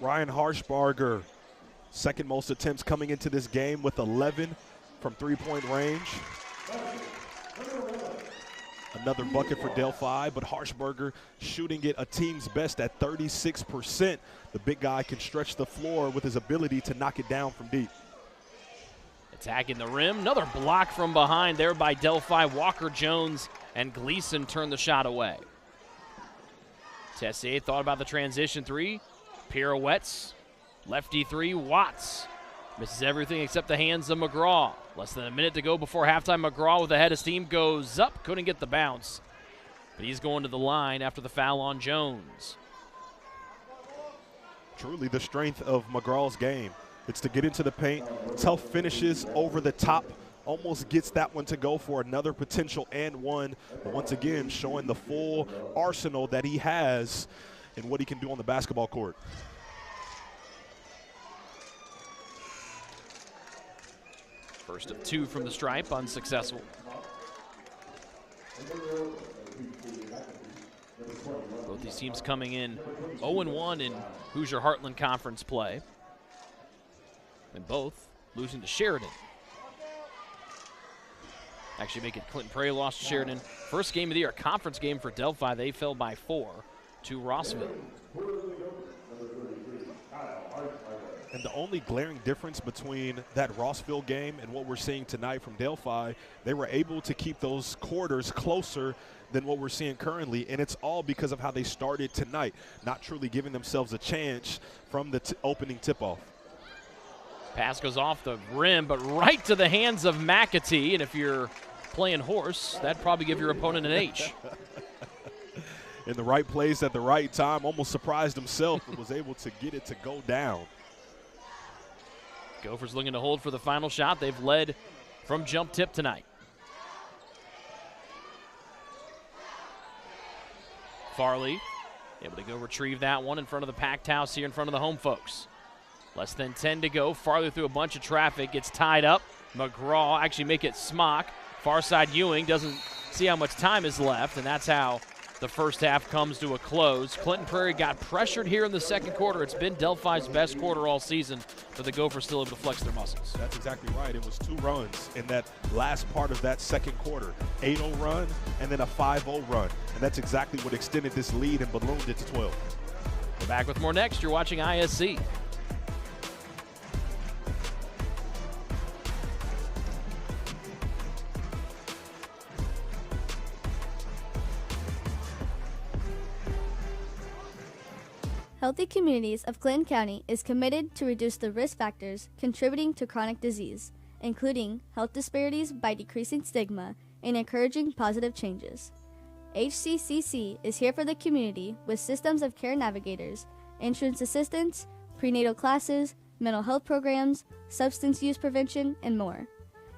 Ryan Harshbarger, second most attempts coming into this game with 11 from three-point range. Another bucket for Delphi, but Harshbarger shooting it a team's best at 36%. The big guy can stretch the floor with his ability to knock it down from deep. Attacking the rim, another block from behind there by Delphi. Walker Jones and Gleason turn the shot away. Tessier thought about the transition three, pirouettes, lefty three, Watts. Misses everything except the hands of McGraw. Less than a minute to go before halftime. McGraw with a head of steam goes up, couldn't get the bounce. But he's going to the line after the foul on Jones. Truly the strength of McGraw's game. It's to get into the paint, tough finishes over the top, almost gets that one to go for another potential and one. But once again, showing the full arsenal that he has and what he can do on the basketball court. First of two from the stripe, unsuccessful. Both these teams coming in 0-1 in Hoosier Heartland Conference play. And both losing to Sheridan. Actually making Clinton Prairie lost to Sheridan. First game of the year, a conference game for Delphi. They fell by 4 to Rossville. And the only glaring difference between that Rossville game and what we're seeing tonight from Delphi, they were able to keep those quarters closer than what we're seeing currently, and it's all because of how they started tonight, not truly giving themselves a chance from the opening tip-off. Pass goes off the rim, but right to the hands of McAtee, and if you're playing horse, that'd probably give your opponent an H. In the right place at the right time, almost surprised himself, but was able to get it to go down. Gophers looking to hold for the final shot. They've led from jump tip tonight. Farley able to go retrieve that one in front of the packed house here in front of the home folks. Less than 10 to go. Farley through a bunch of traffic, gets tied up. McGraw actually make it Smock. Far side Ewing doesn't see how much time is left, and that's how the first half comes to a close. Clinton Prairie got pressured here in the second quarter. It's been Delphi's best quarter all season, but the Gophers still able to flex their muscles. That's exactly right. It was 2 runs in that last part of that second quarter. 8-0 run and then a 5-0 run. And that's exactly what extended this lead and ballooned it to 12. We're back with more next. You're watching ISC. Healthy Communities of Clinton County is committed to reduce the risk factors contributing to chronic disease including health disparities by decreasing stigma and encouraging positive changes. HCCC is here for the community with systems of care navigators, entrance assistance, prenatal classes, mental health programs, substance use prevention, and more.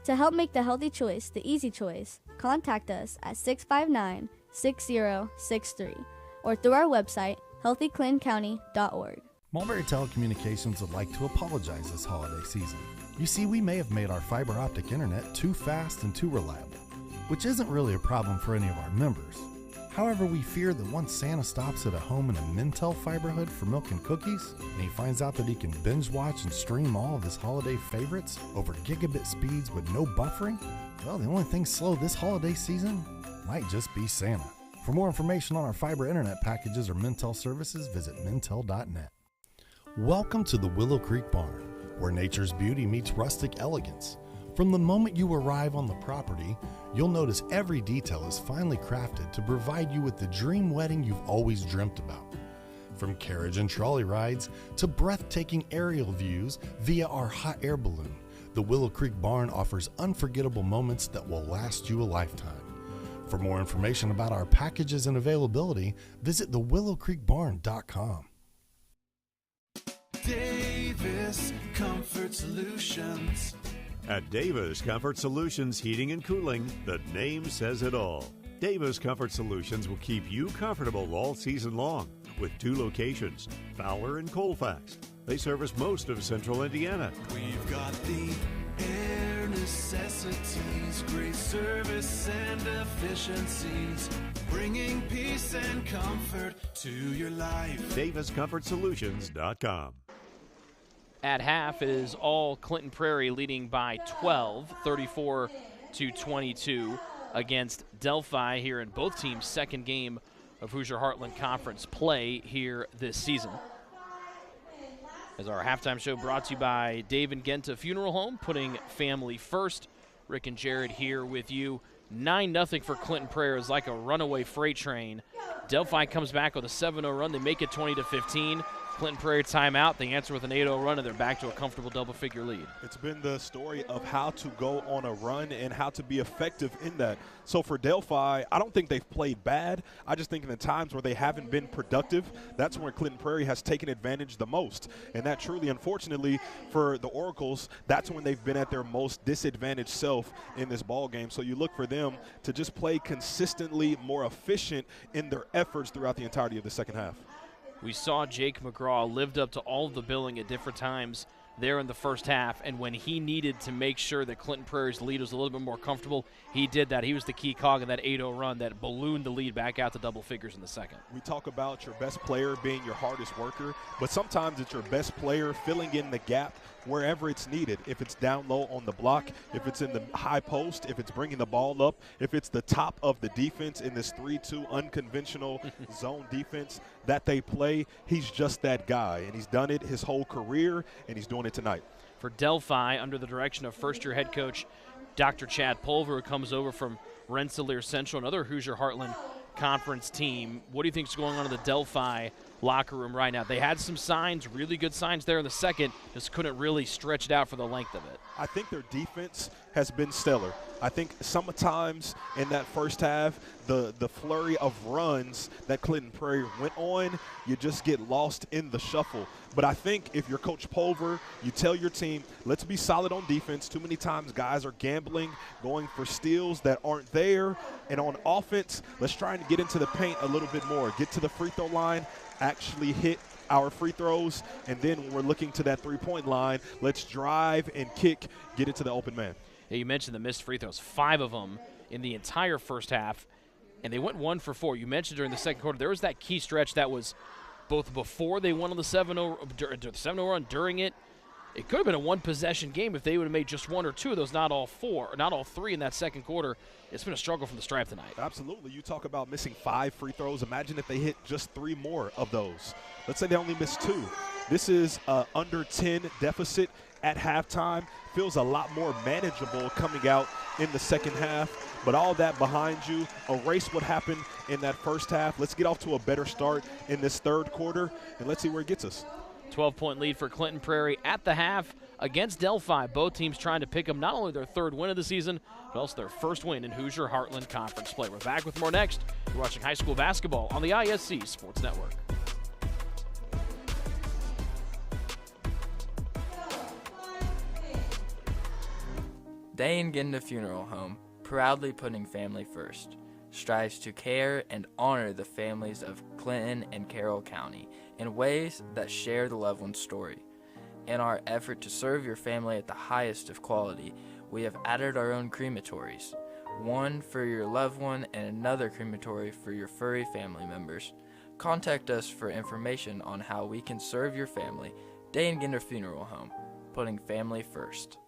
To help make the healthy choice the easy choice, contact us at 659-6063 or through our website, healthyclincounty.org. Mulberry Telecommunications would like to apologize this holiday season. You see, we may have made our fiber optic internet too fast and too reliable, which isn't really a problem for any of our members. However, we fear that once Santa stops at a home in a Mintel fiberhood for milk and cookies, and he finds out that he can binge watch and stream all of his holiday favorites over gigabit speeds with no buffering, well, the only thing slow this holiday season might just be Santa. For more information on our fiber internet packages or Mintel services, visit mintel.net. Welcome to the Willow Creek Barn, where nature's beauty meets rustic elegance. From the moment you arrive on the property, you'll notice every detail is finely crafted to provide you with the dream wedding you've always dreamt about. From carriage and trolley rides to breathtaking aerial views via our hot air balloon, the Willow Creek Barn offers unforgettable moments that will last you a lifetime. For more information about our packages and availability, visit thewillowcreekbarn.com. Davis Comfort Solutions. At Davis Comfort Solutions Heating and Cooling, the name says it all. Davis Comfort Solutions will keep you comfortable all season long with 2 locations, Fowler and Colfax. They service most of central Indiana. We've got the air necessities, great service and efficiencies, bringing peace and comfort to your life. DavisComfortSolutions.com. At half, it is all Clinton Prairie leading by 12, 34-22 against Delphi here in both teams' second game of Hoosier Heartland Conference play here this season. As our halftime show brought to you by Dave and Genta Funeral Home, putting family first. Rick and Jared here with you. 9-0 for Clinton Prairie is like a runaway freight train. Delphi comes back with a 7-0 run. They make it 20-15. Clinton Prairie timeout. They answer with an 8-0 run, and they're back to a comfortable double-figure lead. It's been the story of how to go on a run and how to be effective in that. So for Delphi, I don't think they've played bad. I just think in the times where they haven't been productive, that's where Clinton Prairie has taken advantage the most. And that truly, unfortunately, for the Oracles, that's when they've been at their most disadvantaged self in this ball game. So you look for them to just play consistently more efficient in their efforts throughout the entirety of the second half. We saw Jake McGraw lived up to all of the billing at different times there in the first half, and when he needed to make sure that Clinton Prairie's lead was a little bit more comfortable, he did that. He was the key cog in that 8-0 run that ballooned the lead back out to double figures in the second. We talk about your best player being your hardest worker, but sometimes it's your best player filling in the gap wherever it's needed. If it's down low on the block, if it's in the high post, if it's bringing the ball up, if it's the top of the defense in this 3-2 unconventional zone defense that they play, he's just that guy, and he's done it his whole career, and he's doing it tonight. For Delphi, under the direction of first-year head coach Dr. Chad Pulver, who comes over from Rensselaer Central, another Hoosier Heartland Conference team. What do you think is going on in the Delphi locker room right now? They had some signs, really good signs there in the second, just couldn't really stretch it out for the length of it. I think their defense has been stellar. I think sometimes in that first half, the flurry of runs that Clinton Prairie went on, you just get lost in the shuffle. But I think if you're Coach Pulver, you tell your team, let's be solid on defense. Too many times guys are gambling, going for steals that aren't there. And on offense, let's try and get into the paint a little bit more. Get to the free throw line, actually hit our free throws, and then when we're looking to that three-point line, let's drive and kick, get it to the open man. Yeah, you mentioned the missed free throws, 5 of them in the entire first half, and they went 1 for 4. You mentioned during the second quarter, there was that key stretch that was both before they won on the 7-0 run, during it. It could have been a one-possession game if they would have made just 1 or 2 of those, not all 3 in that second quarter. It's been a struggle from the stripe tonight. Absolutely. You talk about missing 5 free throws. Imagine if they hit just 3 more of those. Let's say they only missed 2. This is under 10 deficit at halftime. Feels a lot more manageable coming out in the second half. But all that behind you, erase what happened in that first half. Let's get off to a better start in this third quarter, and let's see where it gets us. 12-point lead for Clinton Prairie at the half against Delphi. Both teams trying to pick up not only their third win of the season, but also their first win in Hoosier Heartland Conference play. We're back with more next. You're watching high school basketball on the ISC Sports Network. Day and Ginda Funeral Home, proudly putting family first, strives to care and honor the families of Clinton and Carroll County in ways that share the loved one's story. In our effort to serve your family at the highest of quality, we have added our own crematories, one for your loved one and another crematory for your furry family members. Contact us for information on how we can serve your family. Day and Ginda Funeral Home, putting family first.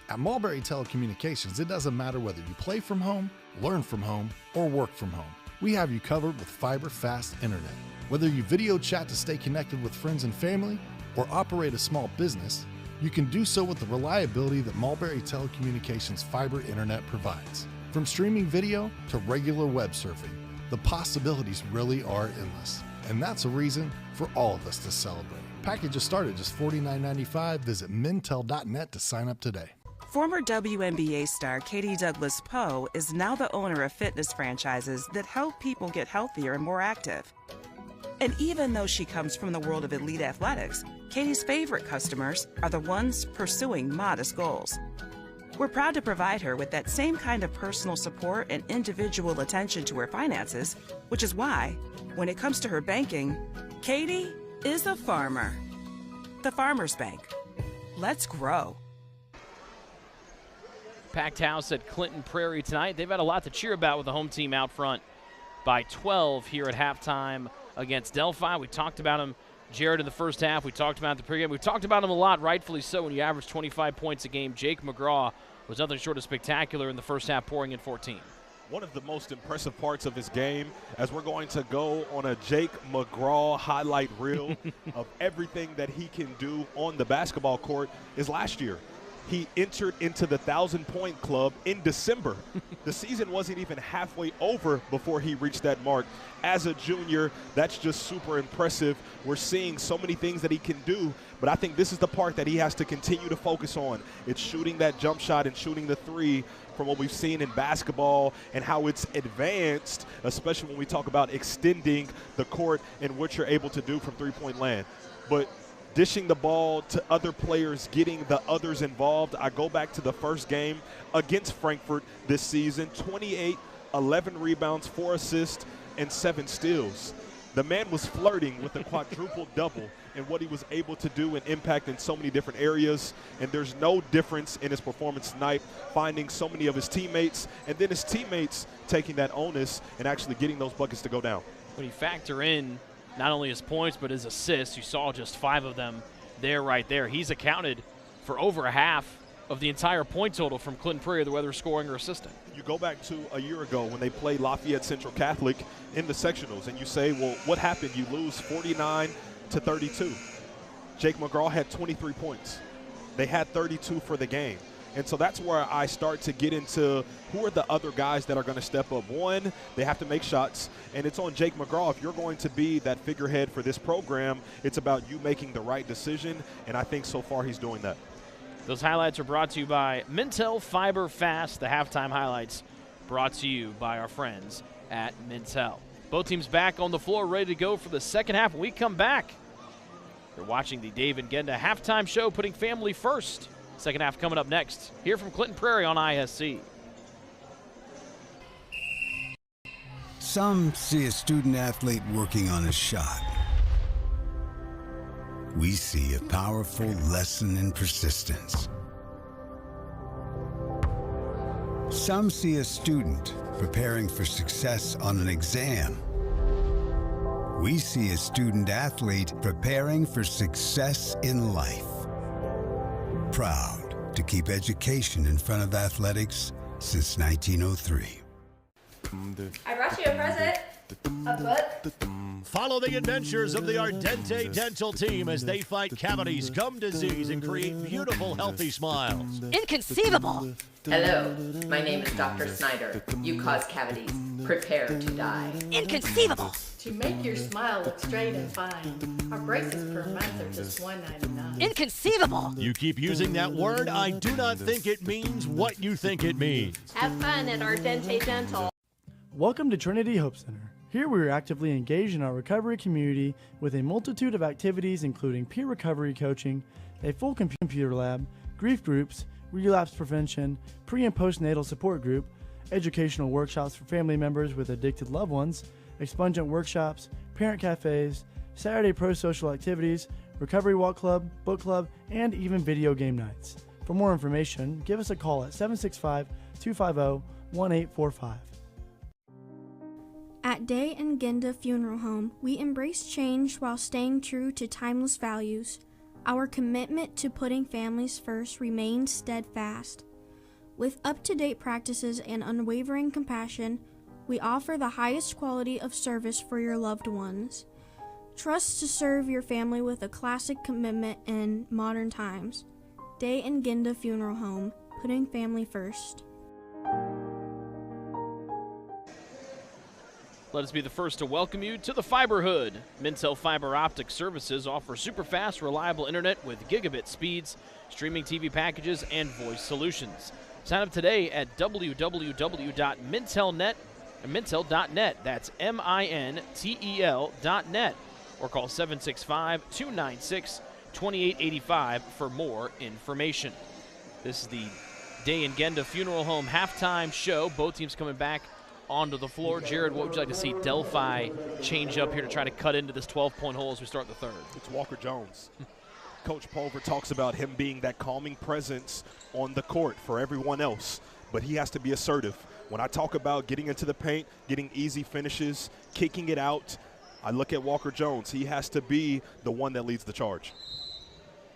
At Mulberry Telecommunications, it doesn't matter whether you play from home, learn from home, or work from home. We have you covered with fiber-fast internet. Whether you video chat to stay connected with friends and family, or operate a small business, you can do so with the reliability that Mulberry Telecommunications fiber internet provides. From streaming video to regular web surfing, the possibilities really are endless. And that's a reason for all of us to celebrate. Packages start at just $49.95. Visit mintel.net to sign up today. Former WNBA star Katie Douglas Poe is now the owner of fitness franchises that help people get healthier and more active. And even though she comes from the world of elite athletics, Katie's favorite customers are the ones pursuing modest goals. We're proud to provide her with that same kind of personal support and individual attention to her finances, which is why, when it comes to her banking, Katie is a farmer. The Farmers Bank. Let's grow. Packed house at Clinton Prairie tonight. They've had a lot to cheer about with the home team out front by 12 here at halftime against Delphi. We talked about him, Jared, in the first half. We talked about the pregame. We talked about him a lot, rightfully so, when you average 25 points a game. Jake McGraw was nothing short of spectacular in the first half, pouring in 14. One of the most impressive parts of his game, as we're going to go on a Jake McGraw highlight reel of everything that he can do on the basketball court, is last year. He entered into the 1,000-point club in December. The season wasn't even halfway over before he reached that mark. As a junior, that's just super impressive. We're seeing so many things that he can do, but I think this is the part that he has to continue to focus on. It's shooting that jump shot and shooting the three from what we've seen in basketball and how it's advanced, especially when we talk about extending the court and what you're able to do from three-point land. But dishing the ball to other players, getting the others involved. I go back to the first game against Frankfort this season, 28, 11 rebounds, 4 assists, and 7 steals. The man was flirting with a quadruple double and what he was able to do and impact in so many different areas. And there's no difference in his performance tonight, finding so many of his teammates, and then his teammates taking that onus and actually getting those buckets to go down. When you factor in not only his points, but his assists. You saw just 5 of them there, right there. He's accounted for over a half of the entire point total from Clinton Prairie, whether scoring or assisting. You go back to a year ago when they played Lafayette Central Catholic in the sectionals, and you say, well, what happened? You lose 49-32. Jake McGraw had 23 points. They had 32 for the game. And so that's where I start to get into who are the other guys that are going to step up. One, they have to make shots, and it's on Jake McGraw. If you're going to be that figurehead for this program, it's about you making the right decision, and I think so far he's doing that. Those highlights are brought to you by Mintel Fiber Fast. The halftime highlights brought to you by our friends at Mintel. Both teams back on the floor, ready to go for the second half. When we come back, you're watching the Dave and Genda halftime show, putting family first. Second half coming up next, here from Clinton Prairie on ISC. Some see a student athlete working on a shot. We see a powerful lesson in persistence. Some see a student preparing for success on an exam. We see a student athlete preparing for success in life. Proud to keep education in front of athletics since 1903. I brought you a present. Follow the adventures of the Ardente Dental team as they fight cavities, gum disease, and create beautiful, healthy smiles. Inconceivable! Hello, my name is Dr. Snyder. You cause cavities. Prepare to die. Inconceivable! To make your smile look straight and fine, our braces per month are just $1.99. Inconceivable! You keep using that word, I do not think it means what you think it means. Have fun at Ardente Dental. Welcome to Trinity Hope Center. Here we are actively engaged in our recovery community with a multitude of activities including peer recovery coaching, a full computer lab, grief groups, relapse prevention, pre- and postnatal support group, educational workshops for family members with addicted loved ones, expungent workshops, parent cafes, Saturday pro-social activities, recovery walk club, book club, and even video game nights. For more information, give us a call at 765-250-1845. At Day and Genda Funeral Home, we embrace change while staying true to timeless values. Our commitment to putting families first remains steadfast. With up-to-date practices and unwavering compassion, we offer the highest quality of service for your loved ones. Trust to serve your family with a classic commitment in modern times. Day and Genda Funeral Home, putting family first. Let us be the first to welcome you to the Fiberhood. Mintel Fiber Optic Services offer super fast, reliable internet with gigabit speeds, streaming TV packages, and voice solutions. Sign up today at www.mintel.net. That's MINTEL.net. Or call 765-296-2885 for more information. This is the Day and Genda Funeral Home halftime show. Both teams coming back onto the floor. Jared, what would you like to see Delphi change up here to try to cut into this 12-point hole as we start the third? It's Walker Jones. Coach Pulver talks about him being that calming presence on the court for everyone else, but he has to be assertive. When I talk about getting into the paint, getting easy finishes, kicking it out, I look at Walker Jones. He has to be the one that leads the charge.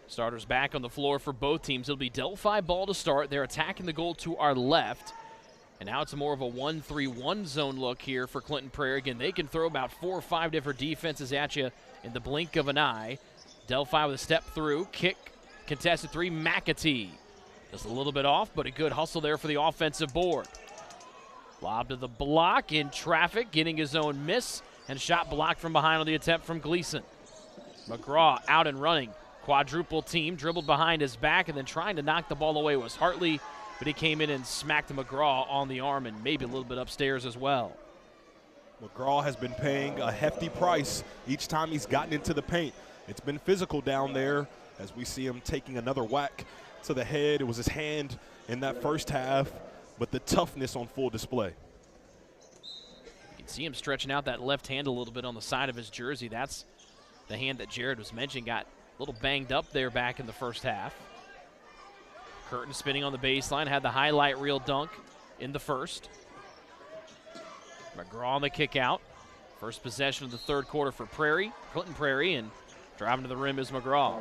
Starters back on the floor for both teams. It'll be Delphi ball to start. They're attacking the goal to our left. And now it's more of a 1-3-1 zone look here for Clinton Prairie. Again, they can throw about 4 or 5 different defenses at you in the blink of an eye. Delphi with a step through, kick, contested three, McAtee. Just a little bit off, but a good hustle there for the offensive board. Lob to the block in traffic, getting his own miss, and shot blocked from behind on the attempt from Gleason. McGraw out and running. Quadruple team, dribbled behind his back, and then trying to knock the ball away was Hartley, but he came in and smacked McGraw on the arm and maybe a little bit upstairs as well. McGraw has been paying a hefty price each time he's gotten into the paint. It's been physical down there as we see him taking another whack to the head. It was his hand in that first half, but the toughness on full display. You can see him stretching out that left hand a little bit on the side of his jersey. That's the hand that Jared was mentioning, got a little banged up there back in the first half. Curtin spinning on the baseline, had the highlight reel dunk in the first. McGraw on the kick out. First possession of the third quarter for Prairie, Clinton Prairie, and driving to the rim is McGraw.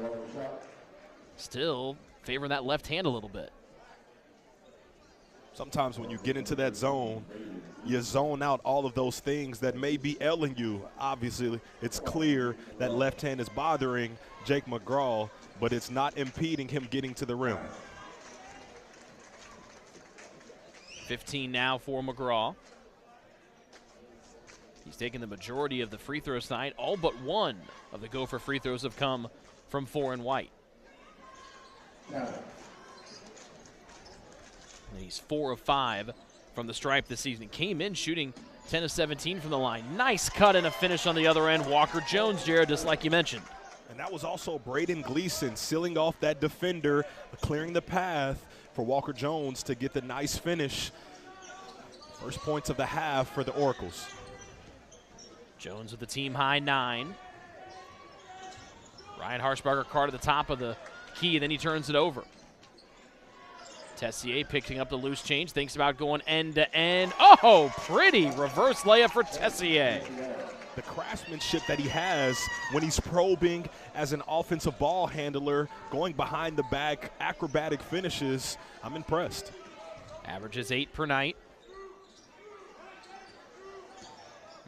Still favoring that left hand a little bit. Sometimes when you get into that zone, you zone out all of those things that may be ailing you. Obviously, it's clear that left hand is bothering Jake McGraw, but it's not impeding him getting to the rim. 15 now for McGraw. He's taken the majority of the free throws tonight. All but one of the Gopher free throws have come from 4 and white. And he's 4 of 5 from the stripe this season. Came in shooting 10 of 17 from the line. Nice cut and a finish on the other end. Walker Jones, Jared, just like you mentioned. And that was also Braden Gleason sealing off that defender, clearing the path for Walker Jones to get the nice finish. First points of the half for the Oracles. Jones with the team high 9. Ryan Harshbarger card at the top of the key, and then he turns it over. Tessier picking up the loose change, thinks about going end to end. Oh, pretty reverse layup for Tessier. The craftsmanship that he has when he's probing as an offensive ball handler, going behind the back, acrobatic finishes, I'm impressed. Averages 8 per night.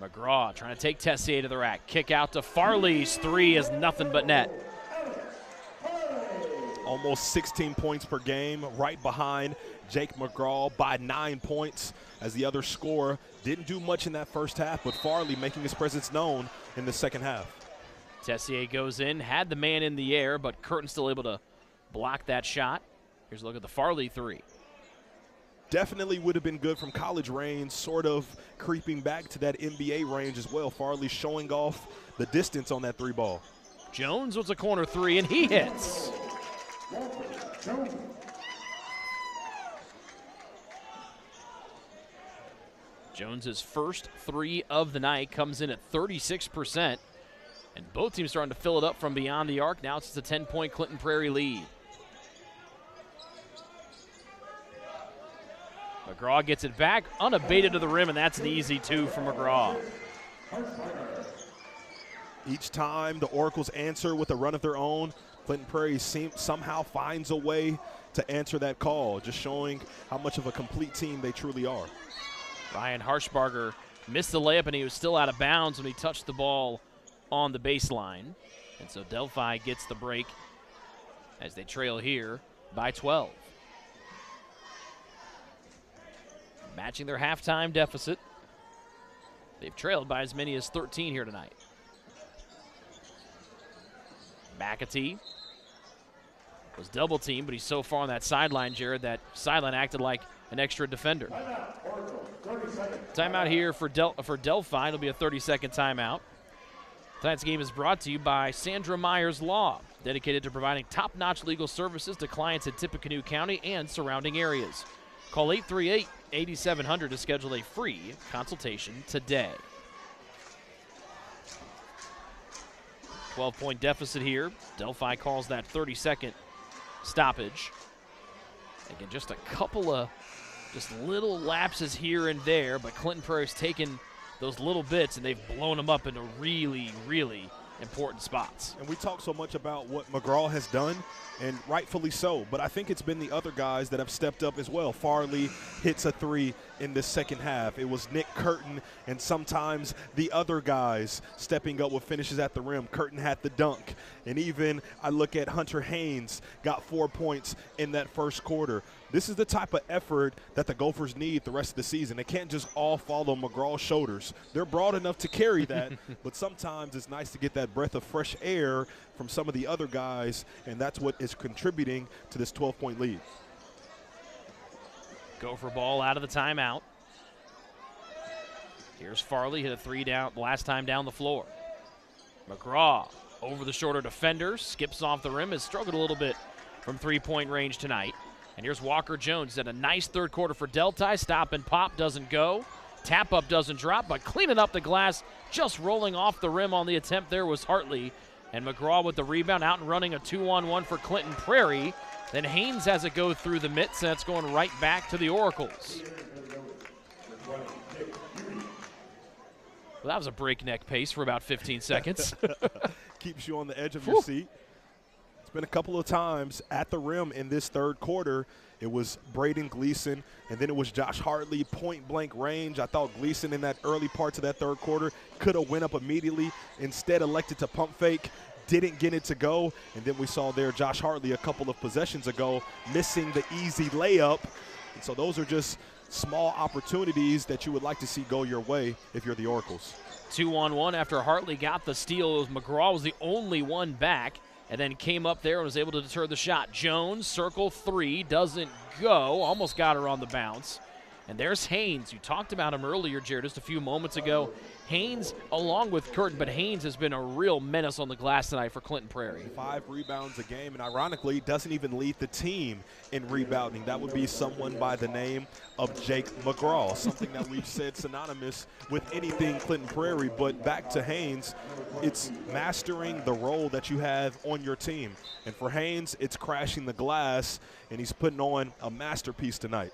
McGraw trying to take Tessier to the rack. Kick out to Farley's three is nothing but net. Almost 16 points per game, right behind Jake McGraw by 9 points, as the other scorer didn't do much in that first half, but Farley making his presence known in the second half. Tessier goes in, had the man in the air, but Curtin still able to block that shot. Here's a look at the Farley three. Definitely would have been good from college range, sort of creeping back to that NBA range as well. Farley showing off the distance on that three ball. Jones was a corner three, and he hits. Jones's first three of the night comes in at 36%, and both teams starting to fill it up from beyond the arc. Now it's a 10-point Clinton Prairie lead. McGraw gets it back, unabated to the rim, and that's an easy two for McGraw. Each time the Oracles answer with a run of their own, Clinton Prairie somehow finds a way to answer that call, just showing how much of a complete team they truly are. Ryan Harshbarger missed the layup, and he was still out of bounds when he touched the ball on the baseline. And so Delphi gets the break as they trail here by 12. Matching their halftime deficit. They've trailed by as many as 13 here tonight. McAtee was double teamed, but he's so far on that sideline, Jared, that sideline acted like an extra defender. Timeout here for Delphi. It'll be a 30-second timeout. Tonight's game is brought to you by Sandra Myers Law, dedicated to providing top-notch legal services to clients in Tippecanoe County and surrounding areas. Call 838-8700 to schedule a free consultation today. 12-point deficit here. Delphi calls that 30-second stoppage. Again, just a couple of little lapses here and there, but Clinton Prairie's taken those little bits and they've blown them up into really, really important spots. And we talk so much about what McGraw has done, and rightfully so, but I think it's been the other guys that have stepped up as well. Farley hits a three in the second half. It was Nick Curtin and sometimes the other guys stepping up with finishes at the rim. Curtin had the dunk, and even I look at Hunter Haynes, got 4 points in that first quarter. This is the type of effort that the Gophers need the rest of the season. They can't just all fall on McGraw's shoulders. They're broad enough to carry that, but sometimes it's nice to get that breath of fresh air from some of the other guys, and that's what is contributing to this 12-point lead. Gopher ball out of the timeout. Here's Farley, hit a three down last time down the floor. McGraw over the shorter defender, skips off the rim, has struggled a little bit from three-point range tonight. And here's Walker Jones. Had a nice third quarter for Delphi. Stop and pop doesn't go. Tap up doesn't drop, but cleaning up the glass, just rolling off the rim on the attempt there was Hartley. And McGraw with the rebound, out and running a 2-on-1 for Clinton Prairie. Then Haynes has it go through the mitts, and that's going right back to the Oracles. Well, that was a breakneck pace for about 15 seconds. Keeps you on the edge of your seat. It's been a couple of times at the rim in this third quarter. It was Braden Gleason, and then it was Josh Hartley, point-blank range. I thought Gleason in that early parts of that third quarter could have went up immediately. Instead, elected to pump fake, didn't get it to go. And then we saw there Josh Hartley a couple of possessions ago missing the easy layup. And so those are just small opportunities that you would like to see go your way if you're the Oracles. 2-on-1 after Hartley got the steal. McGraw was the only one back, and then came up there and was able to deter the shot. Jones, circle three, doesn't go. Almost got her on the bounce. And there's Haynes. You talked about him earlier, Jared, just a few moments ago. Haynes along with Curtin, but Haynes has been a real menace on the glass tonight for Clinton Prairie. 5 rebounds a game, and ironically, doesn't even lead the team in rebounding. That would be someone by the name of Jake McGraw, something that we've said synonymous with anything Clinton Prairie. But back to Haynes, it's mastering the role that you have on your team. And for Haynes, it's crashing the glass, and he's putting on a masterpiece tonight.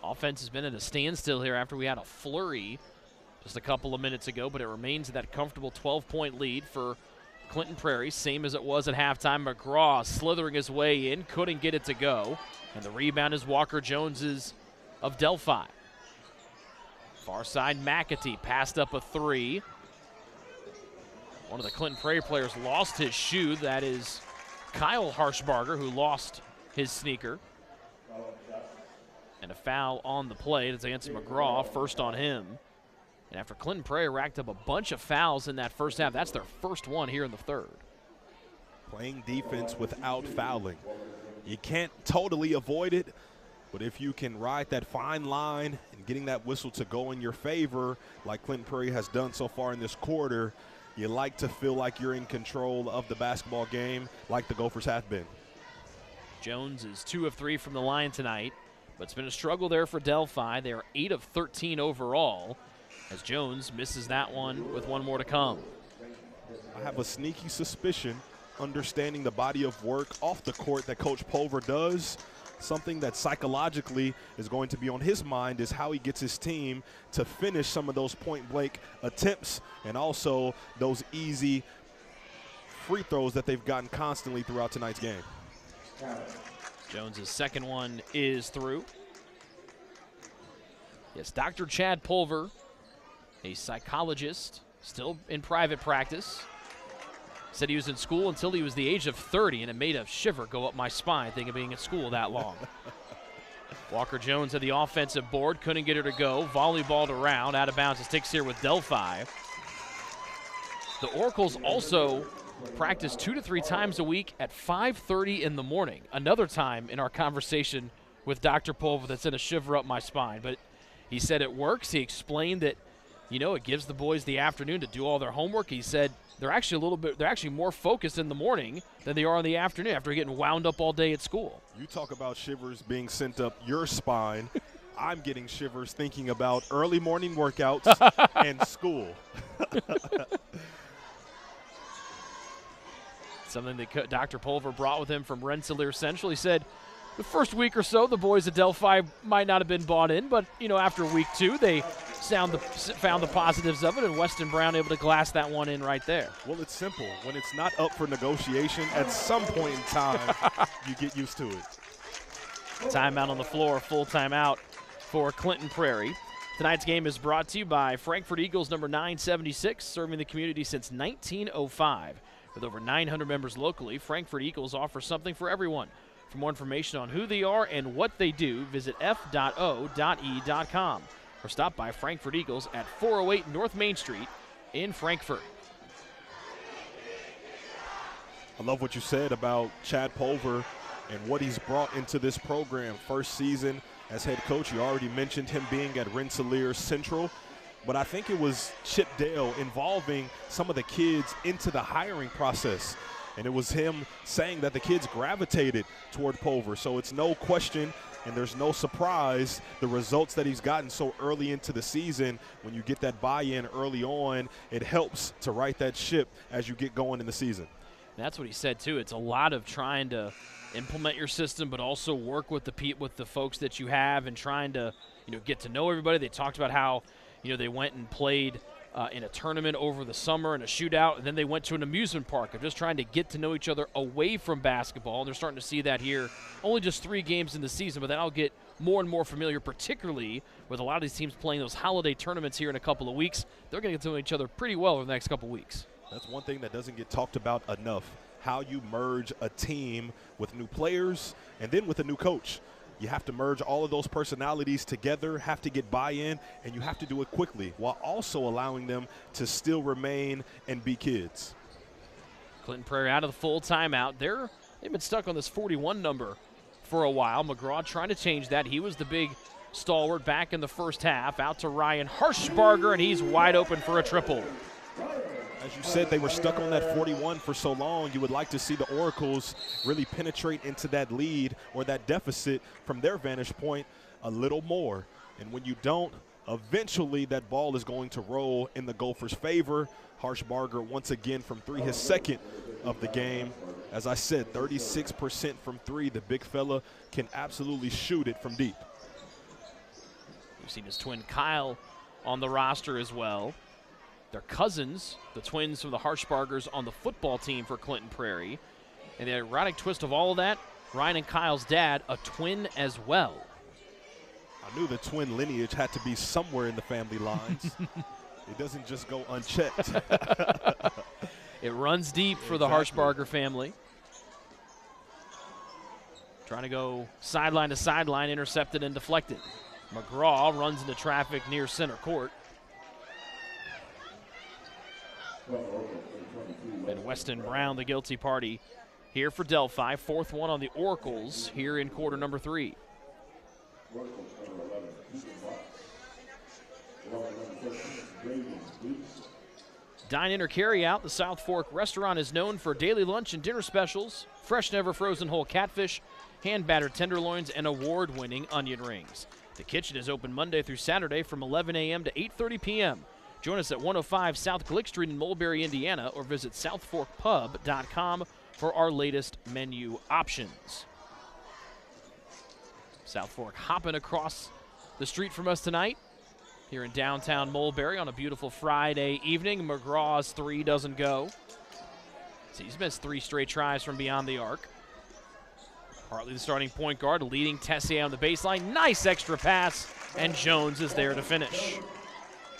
Offense has been at a standstill here after we had a flurry just a couple of minutes ago, but it remains that comfortable 12-point lead for Clinton Prairie, same as it was at halftime. McGraw slithering his way in, couldn't get it to go, and the rebound is Walker Jones's of Delphi. Far side, McAtee passed up a three. One of the Clinton Prairie players lost his shoe. That is Kyle Harshbarger, who lost his sneaker. And a foul on the play. It's against McGraw, first on him. And after Clinton Prairie racked up a bunch of fouls in that first half, that's their first one here in the third. Playing defense without fouling. You can't totally avoid it, but if you can ride that fine line and getting that whistle to go in your favor, like Clinton Prairie has done so far in this quarter, you like to feel like you're in control of the basketball game like the Gophers have been. Jones is 2 of 3 from the line tonight, but it's been a struggle there for Delphi. They are 8 of 13 overall, as Jones misses that one with one more to come. I have a sneaky suspicion, understanding the body of work off the court that Coach Pulver does, something that psychologically is going to be on his mind is how he gets his team to finish some of those point-blank attempts and also those easy free throws that they've gotten constantly throughout tonight's game. Jones's second one is through. Yes, Dr. Chad Pulver, a psychologist, still in private practice, said he was in school until he was the age of 30, and it made a shiver go up my spine thinking of being in school that long. Walker Jones had the offensive board, couldn't get her to go. Volleyballed around, out of bounds. It sticks here with Delphi. The Oracles also practice 2 to 3 times a week at 5:30 in the morning. Another time in our conversation with Dr. Pulver that sent a shiver up my spine. But he said it works. He explained that, you know, it gives the boys the afternoon to do all their homework. He said they're actually more focused in the morning than they are in the afternoon after getting wound up all day at school. You talk about shivers being sent up your spine. I'm getting shivers thinking about early morning workouts and school. Something that Dr. Pulver brought with him from Rensselaer Central. He said the first week or so, the boys at Delphi might not have been bought in, but, you know, after week 2, they found the positives of it, and Weston Brown able to glass that one in right there. Well, it's simple. When it's not up for negotiation, at some point in time, you get used to it. Timeout on the floor, full timeout for Clinton Prairie. Tonight's game is brought to you by Frankfurt Eagles number 976, serving the community since 1905. With over 900 members locally, Frankfurt Eagles offers something for everyone. For more information on who they are and what they do, visit f.o.e.com or stop by Frankfurt Eagles at 408 North Main Street in Frankfurt. I love what you said about Chad Pulver and what he's brought into this program. First season as head coach, you already mentioned him being at Rensselaer Central, but I think it was Chip Dale involving some of the kids into the hiring process. And it was him saying that the kids gravitated toward Pulver. So it's no question and there's no surprise the results that he's gotten so early into the season. When you get that buy-in early on, it helps to right that ship as you get going in the season. And that's what he said, too. It's a lot of trying to implement your system, but also work with the folks that you have and trying to, you know, get to know everybody. They talked about how, you know, they went and played in a tournament over the summer in a shootout, and then they went to an amusement park of just trying to get to know each other away from basketball. And they're starting to see that here. Only just 3 games in the season, but that'll get more and more familiar, particularly with a lot of these teams playing those holiday tournaments here in a couple of weeks. They're going to get to know each other pretty well over the next couple of weeks. That's one thing that doesn't get talked about enough, how you merge a team with new players and then with a new coach. You have to merge all of those personalities together, have to get buy-in, and you have to do it quickly while also allowing them to still remain and be kids. Clinton Prairie out of the full timeout. They've been stuck on this 41 number for a while. McGraw trying to change that. He was the big stalwart back in the first half. Out to Ryan Harshbarger, and he's wide open for a triple. As you said, they were stuck on that 41 for so long. You would like to see the Oracles really penetrate into that lead or that deficit from their vantage point a little more. And when you don't, eventually that ball is going to roll in the Gophers' favor. Harshbarger once again from 3, his second of the game. As I said, 36% from 3. The big fella can absolutely shoot it from deep. We've seen his twin Kyle on the roster as well. They're cousins, the twins from the Harshbargers on the football team for Clinton Prairie. And the ironic twist of all of that, Ryan and Kyle's dad, a twin as well. I knew the twin lineage had to be somewhere in the family lines. It doesn't just go unchecked. It runs deep for the Harshbarger family. Trying to go sideline to sideline, intercepted and deflected. McGraw runs into traffic near center court. And Weston Brown, the guilty party, here for Delphi. 4th one on the Oracles here in quarter number 3. Dine in or carry out, the South Fork restaurant is known for daily lunch and dinner specials, fresh never frozen whole catfish, hand-battered tenderloins, and award-winning onion rings. The kitchen is open Monday through Saturday from 11 a.m. to 8:30 p.m. Join us at 105 South Glick Street in Mulberry, Indiana, or visit southforkpub.com for our latest menu options. South Fork hopping across the street from us tonight here in downtown Mulberry on a beautiful Friday evening. McGraw's 3 doesn't go. So he's missed 3 straight tries from beyond the arc. Hartley, the starting point guard, leading Tessier on the baseline. Nice extra pass, and Jones is there to finish.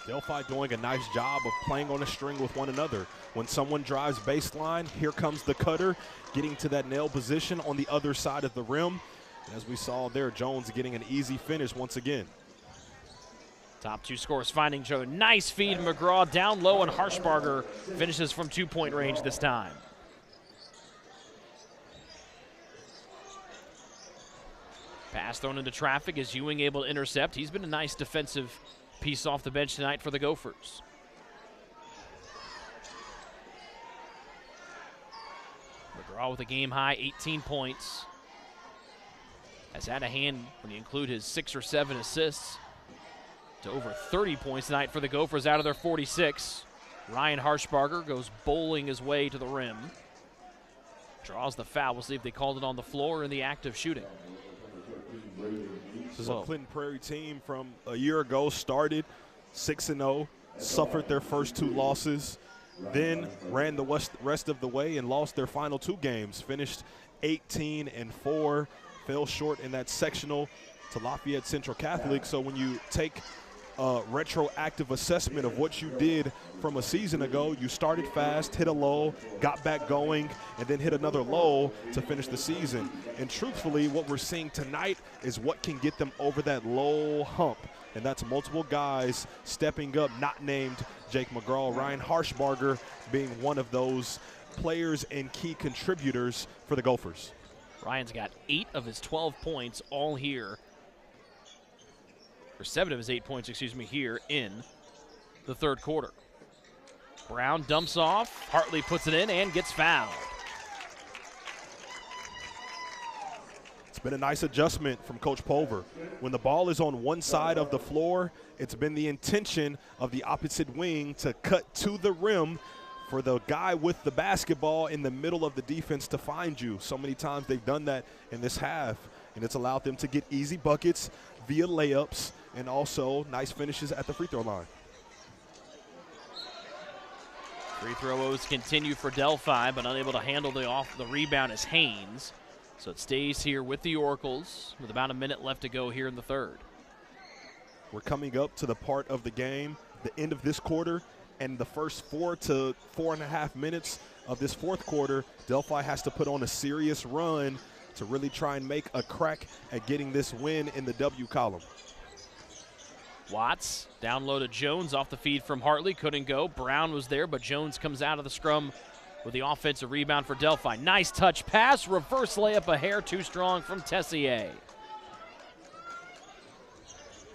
Delphi doing a nice job of playing on a string with one another. When someone drives baseline, here comes the cutter, getting to that nail position on the other side of the rim. And as we saw there, Jones getting an easy finish once again. Top 2 scores finding Joe. Nice feed, McGraw down low, and Harshbarger finishes from 2-point range this time. Pass thrown into traffic. Is Ewing able to intercept? He's been a nice defensive piece off the bench tonight for the Gophers. McGraw with a game-high 18 points. Has had a hand when you include his 6 or 7 assists to over 30 points tonight for the Gophers out of their 46. Ryan Harshbarger goes bowling his way to the rim. Draws the foul. We'll see if they called it on the floor or in the act of shooting. This is a Clinton Prairie team from a year ago, started 6-0, suffered their first 2 losses, then ran the rest of the way and lost their final 2 games, finished 18-4, fell short in that sectional to Lafayette Central Catholic. So when you take a retroactive assessment of what you did from a season ago, you started fast, hit a low, got back going, and then hit another low to finish the season. And truthfully, what we're seeing tonight is what can get them over that low hump. And that's multiple guys stepping up, not named Jake McGraw. Ryan Harshbarger being one of those players and key contributors for the Gophers. Ryan's got 8 of his 12 points all here. Or 7 of his 8 points, here in the 3rd quarter. Brown dumps off. Hartley puts it in and gets fouled. It's been a nice adjustment from Coach Pulver. When the ball is on one side of the floor, it's been the intention of the opposite wing to cut to the rim for the guy with the basketball in the middle of the defense to find you. So many times they've done that in this half, and it's allowed them to get easy buckets via layups and also nice finishes at the free throw line. Free throws continue for Delphi, but unable to handle the rebound is Haynes. So it stays here with the Oracles with about a minute left to go here in the 3rd. We're coming up to the part of the game, the end of this quarter, and the first 4 to 4.5 minutes of this 4th quarter, Delphi has to put on a serious run to really try and make a crack at getting this win in the W column. Watts down low to Jones off the feed from Hartley. Couldn't go. Brown was there, but Jones comes out of the scrum with the offensive rebound for Delphi. Nice touch pass. Reverse layup, a hair too strong from Tessier.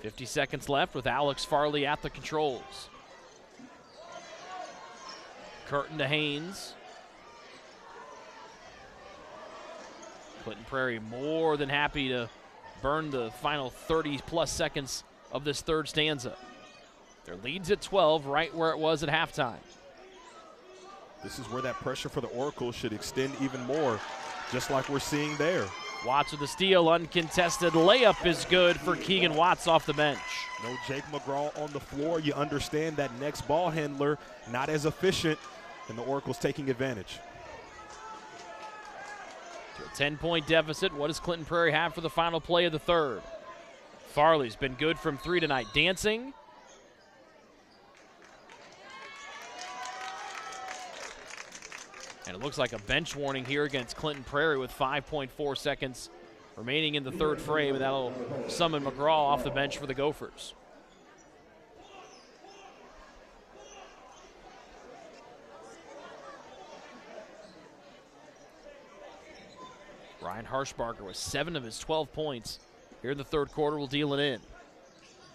50 seconds left with Alex Farley at the controls. Curtin to Haynes. Clinton Prairie more than happy to burn the final 30-plus seconds of this 3rd stanza. Their lead's at 12, right where it was at halftime. This is where that pressure for the Oracles should extend even more, just like we're seeing there. Watts with the steal, uncontested layup is good for Keegan Watts off the bench. No Jake McGraw on the floor. You understand that next ball handler not as efficient, and the Oracles taking advantage. To a 10-point deficit, what does Clinton Prairie have for the final play of the 3rd? Farley's been good from 3 tonight, dancing. And it looks like a bench warning here against Clinton Prairie with 5.4 seconds remaining in the third frame, and that'll summon McGraw off the bench for the Gophers. Ryan Harshbarger with 7 of his 12 points here in the third quarter will deal it in.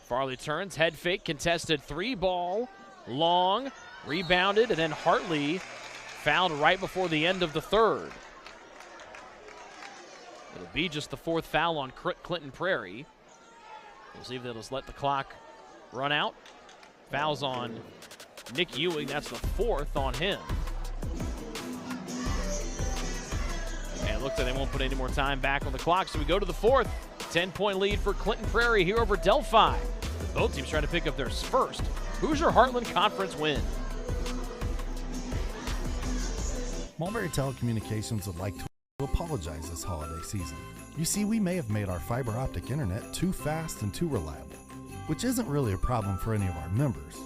Farley turns, head fake, contested 3-ball, long, rebounded, and then Hartley fouled right before the end of the third. It'll be just the 4th foul on Clinton Prairie. We'll see if they'll just let the clock run out. Fouls on Nick Ewing, that's the 4th on him. And it looks like they won't put any more time back on the clock, so we go to the 4th. 10-point lead for Clinton Prairie here over Delphi. Both teams trying to pick up their first Hoosier Heartland Conference win. Mulberry Telecommunications would like to apologize this holiday season. You see, we may have made our fiber optic internet too fast and too reliable, which isn't really a problem for any of our members.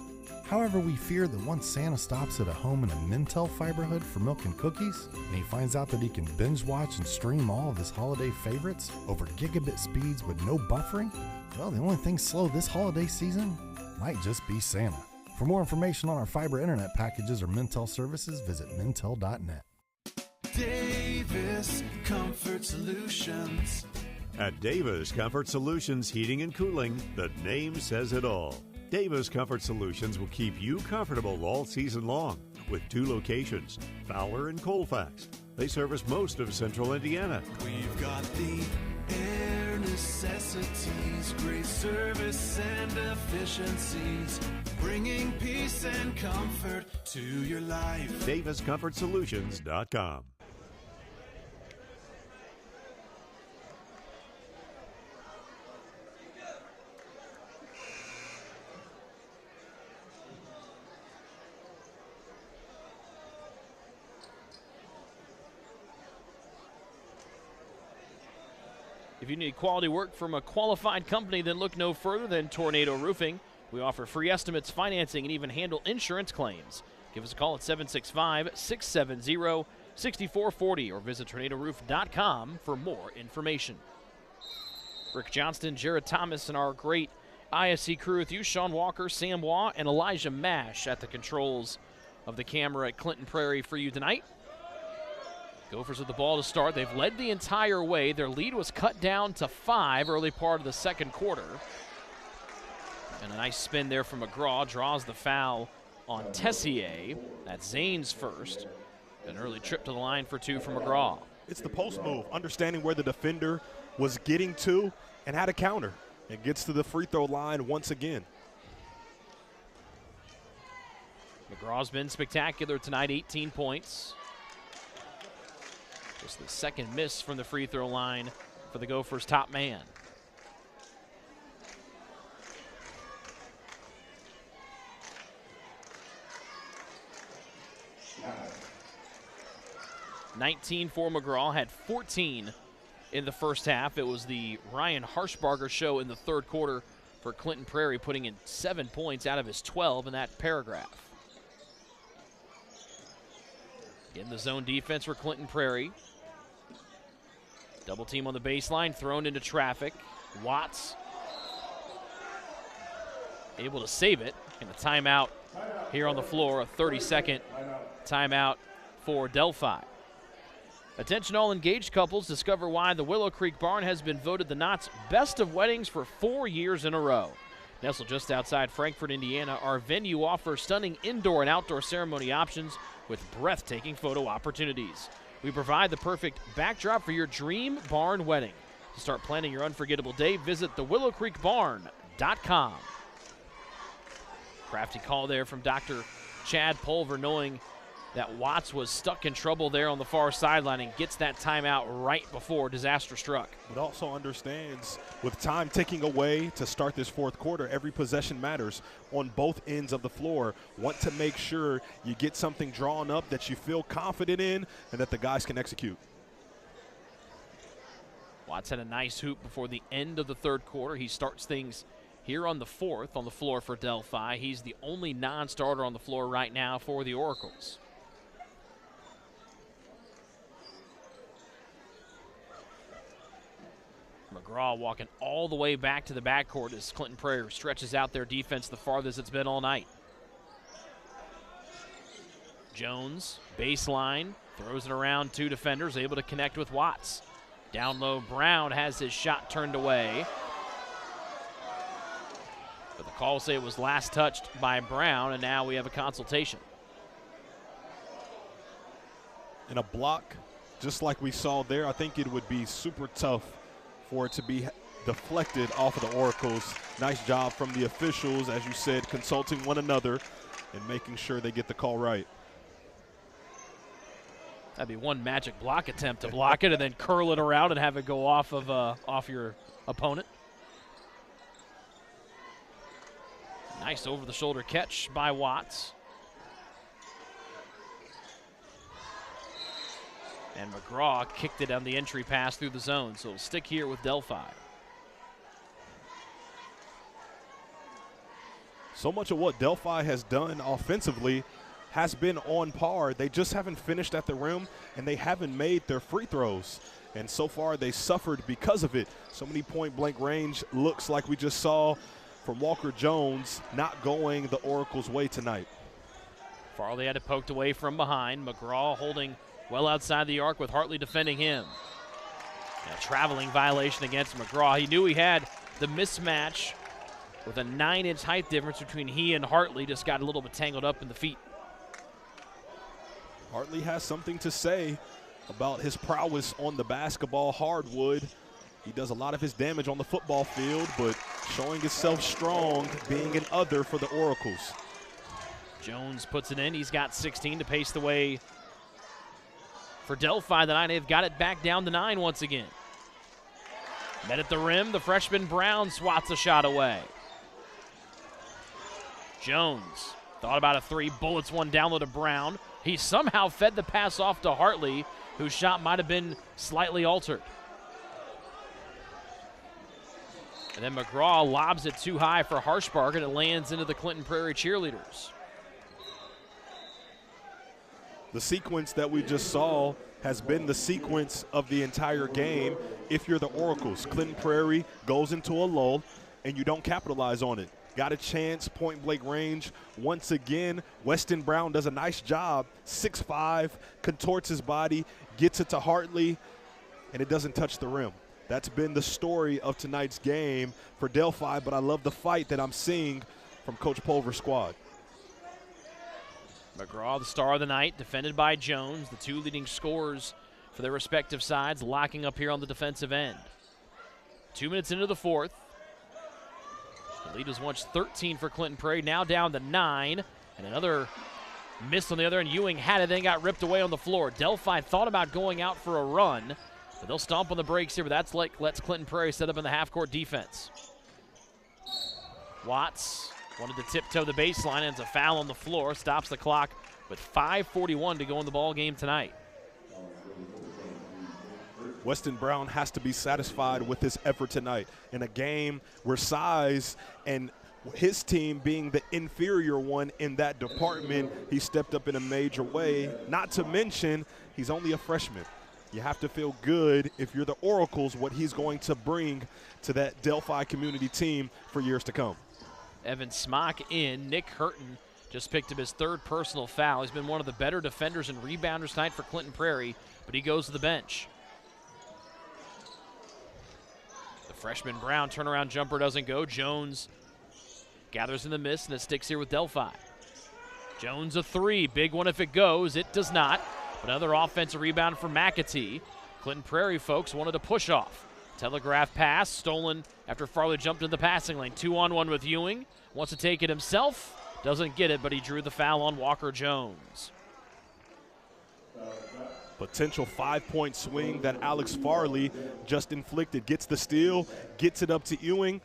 However, we fear that once Santa stops at a home in a Mintel fiberhood for milk and cookies, and he finds out that he can binge watch and stream all of his holiday favorites over gigabit speeds with no buffering, well, the only thing slow this holiday season might just be Santa. For more information on our fiber internet packages or Mintel services, visit mintel.net. Davis Comfort Solutions. At Davis Comfort Solutions Heating and Cooling, the name says it all. Davis Comfort Solutions will keep you comfortable all season long with 2 locations, Fowler and Colfax. They service most of central Indiana. We've got the air necessities, great service and efficiencies, bringing peace and comfort to your life. DavisComfortSolutions.com. If you need quality work from a qualified company, then look no further than Tornado Roofing. We offer free estimates, financing, and even handle insurance claims. Give us a call at 765-670-6440 or visit tornadoroof.com for more information. Rick Johnston, Jared Thomas, and our great ISC crew with you, Sean Walker, Sam Waugh, and Elijah Mash at the controls of the camera at Clinton Prairie for you tonight. Gophers with the ball to start. They've led the entire way. Their lead was cut down to 5 early part of the second quarter. And a nice spin there from McGraw. Draws the foul on Tessier. That's Zane's first. An early trip to the line for 2 from McGraw. It's the post move, understanding where the defender was getting to and how to counter. And gets to the free throw line once again. McGraw's been spectacular tonight, 18 points. Just the second miss from the free throw line for the Gophers' top man. $19 for McGraw, had 14 in the first half. It was the Ryan Harshbarger show in the third quarter for Clinton Prairie, putting in 7 points out of his 12 in that paragraph. In the zone defense for Clinton Prairie. Double team on the baseline, thrown into traffic. Watts able to save it. And a timeout here on the floor, a 30-second timeout for Delphi. Attention all engaged couples, discover why the Willow Creek Barn has been voted the Knott's best of weddings for 4 years in a row. Nestled just outside Frankfort, Indiana, our venue offers stunning indoor and outdoor ceremony options with breathtaking photo opportunities. We provide the perfect backdrop for your dream barn wedding. To start planning your unforgettable day, visit thewillowcreekbarn.com. Crafty call there from Dr. Chad Pulver, knowing that Watts was stuck in trouble there on the far sideline and gets that timeout right before disaster struck. But also understands with time ticking away to start this fourth quarter, every possession matters on both ends of the floor. Want to make sure you get something drawn up that you feel confident in and that the guys can execute. Watts had a nice hoop before the end of the third quarter. He starts things here on the fourth on the floor for Delphi. He's the only non-starter on the floor right now for the Oracles. McGraw walking all the way back to the backcourt as Clinton Prairie stretches out their defense the farthest it's been all night. Jones, baseline, throws it around two defenders, able to connect with Watts. Down low, Brown has his shot turned away. But the call say it was last touched by Brown, and now we have a consultation. In a block, just like we saw there, I think it would be super tough for it to be deflected off of the Oracles. Nice job from the officials, as you said, consulting one another and making sure they get the call right. That'd be one magic block attempt to block it and then curl it around and have it go off of off your opponent. Nice over-the-shoulder catch by Watts. And McGraw kicked it on the entry pass through the zone, so it'll stick here with Delphi. So much of what Delphi has done offensively has been on par. They just haven't finished at the rim, and they haven't made their free throws. And so far, they suffered because of it. So many point-blank range looks like we just saw from Walker Jones not going the Oracles' way tonight. Farley had it poked away from behind. McGraw holding well outside the arc with Hartley defending him. A traveling violation against McGraw. He knew he had the mismatch with a 9-inch height difference between he and Hartley. Just got a little bit tangled up in the feet. Hartley has something to say about his prowess on the basketball hardwood. He does a lot of his damage on the football field, but showing himself strong, being an other for the Oracles. Jones puts it in. He's got 16 to pace the way for Delphi. The 9, they've got it back down to 9 once again. Met at the rim. The freshman Brown swats a shot away. Jones thought about a 3, bullets one down low to Brown. He somehow fed the pass off to Hartley, whose shot might have been slightly altered. And then McGraw lobs it too high for Harshbarger, and it lands into the Clinton Prairie cheerleaders. The sequence that we just saw has been the sequence of the entire game. If you're the Oracles, Clinton Prairie goes into a lull, and you don't capitalize on it. Got a chance, point-blank range. Once again, Weston Brown does a nice job. 6'5", contorts his body, gets it to Hartley, and it doesn't touch the rim. That's been the story of tonight's game for Delphi, but I love the fight that I'm seeing from Coach Pulver's squad. McGraw, the star of the night, defended by Jones. The two leading scorers for their respective sides locking up here on the defensive end. 2 minutes into the fourth. The lead was once 13 for Clinton Prairie, now down to 9. And another miss on the other end. Ewing had it, then got ripped away on the floor. Delphi thought about going out for a run, but they'll stomp on the brakes here, but that's like lets Clinton Prairie set up in the half-court defense. Watts wanted to tiptoe the baseline, and it's a foul on the floor. Stops the clock with 5:41 to go in the ball game tonight. Weston Brown has to be satisfied with his effort tonight in a game where size and his team being the inferior one in that department, he stepped up in a major way. Not to mention, he's only a freshman. You have to feel good if you're the Oracles, what he's going to bring to that Delphi community team for years to come. Evan Smock in. Nick Hurton just picked up his 3rd personal foul. He's been one of the better defenders and rebounders tonight for Clinton Prairie, but he goes to the bench. The freshman Brown turnaround jumper doesn't go. Jones gathers in the miss, and it sticks here with Delphi. Jones a 3. Big one if it goes. It does not. But another offensive rebound for McAtee. Clinton Prairie folks wanted to push off. Telegraph pass stolen after Farley jumped in the passing lane. 2-on-1 with Ewing. Wants to take it himself. Doesn't get it, but he drew the foul on Walker Jones. Potential 5-point swing that Alex Farley just inflicted. Gets the steal, gets it up to Ewing.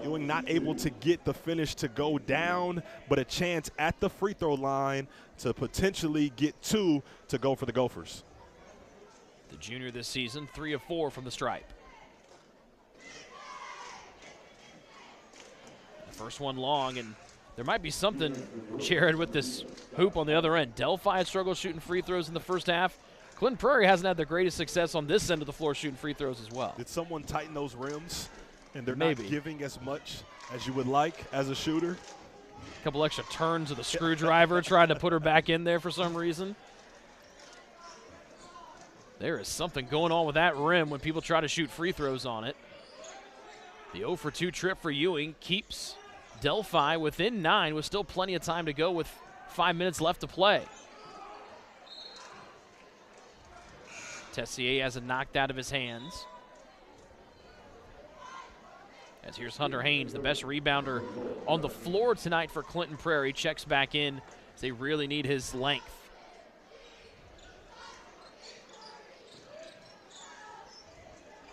Ewing not able to get the finish to go down, but a chance at the free throw line to potentially get 2 to go for the Gophers. The junior this season, 3 of 4 from the stripe. First one long, and there might be something, Jared, with this hoop on the other end. Delphi had struggled shooting free throws in the first half. Clinton Prairie hasn't had the greatest success on this end of the floor shooting free throws as well. Did someone tighten those rims, and they're Maybe not giving as much as you would like as a shooter? A couple extra turns with a screwdriver trying to put her back in there for some reason. There is something going on with that rim when people try to shoot free throws on it. The 0 for 2 trip for Ewing keeps Delphi within 9 with still plenty of time to go with 5 minutes left to play. Tessier has it knocked out of his hands. As here's Hunter Haynes, the best rebounder on the floor tonight for Clinton Prairie. Checks back in as they really need his length.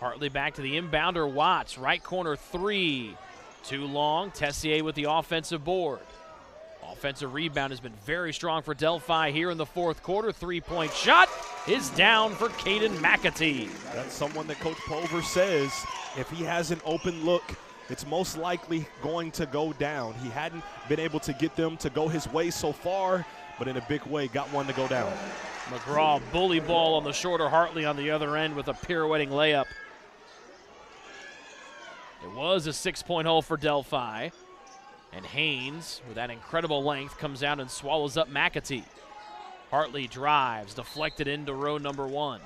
Hartley back to the inbounder. Watts, right corner 3. Too long. Tessier with the offensive board. Offensive rebound has been very strong for Delphi here in the fourth quarter. 3-point shot is down for Caden McAtee. That's someone that Coach Pulver says if he has an open look, it's most likely going to go down. He hadn't been able to get them to go his way so far, but in a big way got one to go down. McGraw bully ball on the shorter Hartley on the other end with a pirouetting layup. It was a 6-point hole for Delphi. And Haynes, with that incredible length, comes out and swallows up McAtee. Hartley drives, deflected into row number 1.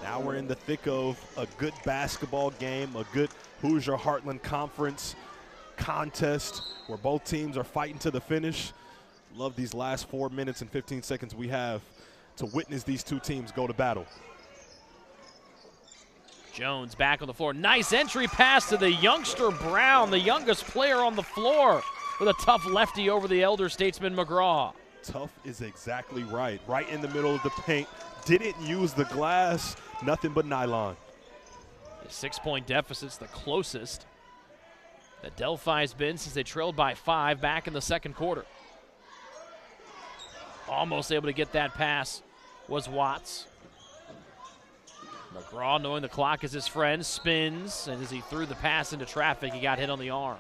Now we're in the thick of a good basketball game, a good Hoosier Heartland Conference contest where both teams are fighting to the finish. Love these last 4 minutes and 15 seconds we have to witness these two teams go to battle. Jones back on the floor. Nice entry pass to the youngster Brown, the youngest player on the floor, with a tough lefty over the elder statesman McGraw. Tough is exactly right. Right in the middle of the paint. Didn't use the glass, nothing but nylon. The 6-point deficit's the closest that Delphi's been since they trailed by 5 back in the second quarter. Almost able to get that pass was Watts. McGraw, knowing the clock is his friend, spins, and as he threw the pass into traffic, he got hit on the arm.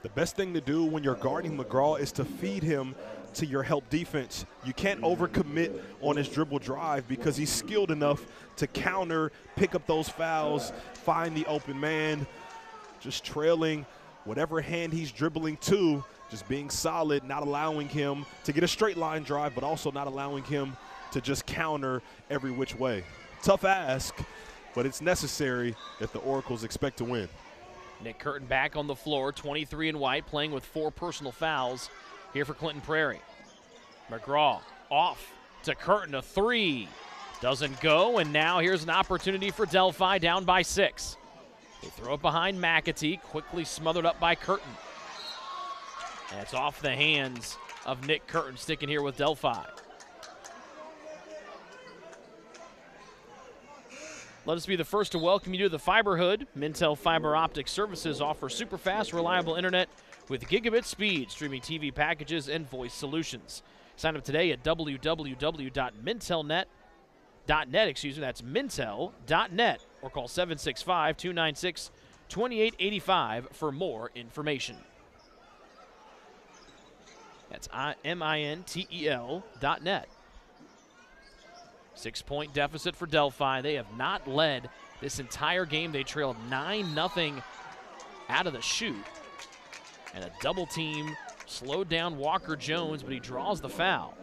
The best thing to do when you're guarding McGraw is to feed him to your help defense. You can't overcommit on his dribble drive because he's skilled enough to counter, pick up those fouls, find the open man, just trailing whatever hand he's dribbling to, just being solid, not allowing him to get a straight line drive, but also not allowing him to just counter every which way. Tough ask, but it's necessary if the Oracles expect to win. Nick Curtin back on the floor, 23 in white, playing with 4 personal fouls here for Clinton Prairie. McGraw off to Curtin, a 3. Doesn't go, and now here's an opportunity for Delphi, down by 6. They throw it behind McAtee, quickly smothered up by Curtin. And it's off the hands of Nick Curtin, sticking here with Delphi. Let us be the first to welcome you to the Fiber Hood. Mintel Fiber Optic Services offer super fast, reliable internet with gigabit speed, streaming TV packages, and voice solutions. Sign up today at www.mintelnet.net. That's mintel.net, or call 765-296-2885 for more information. That's mintel.net. 6-point deficit for Delphi. They have not led this entire game. They trailed 9-0 out of the chute. And a double team slowed down Walker Jones, but he draws the foul.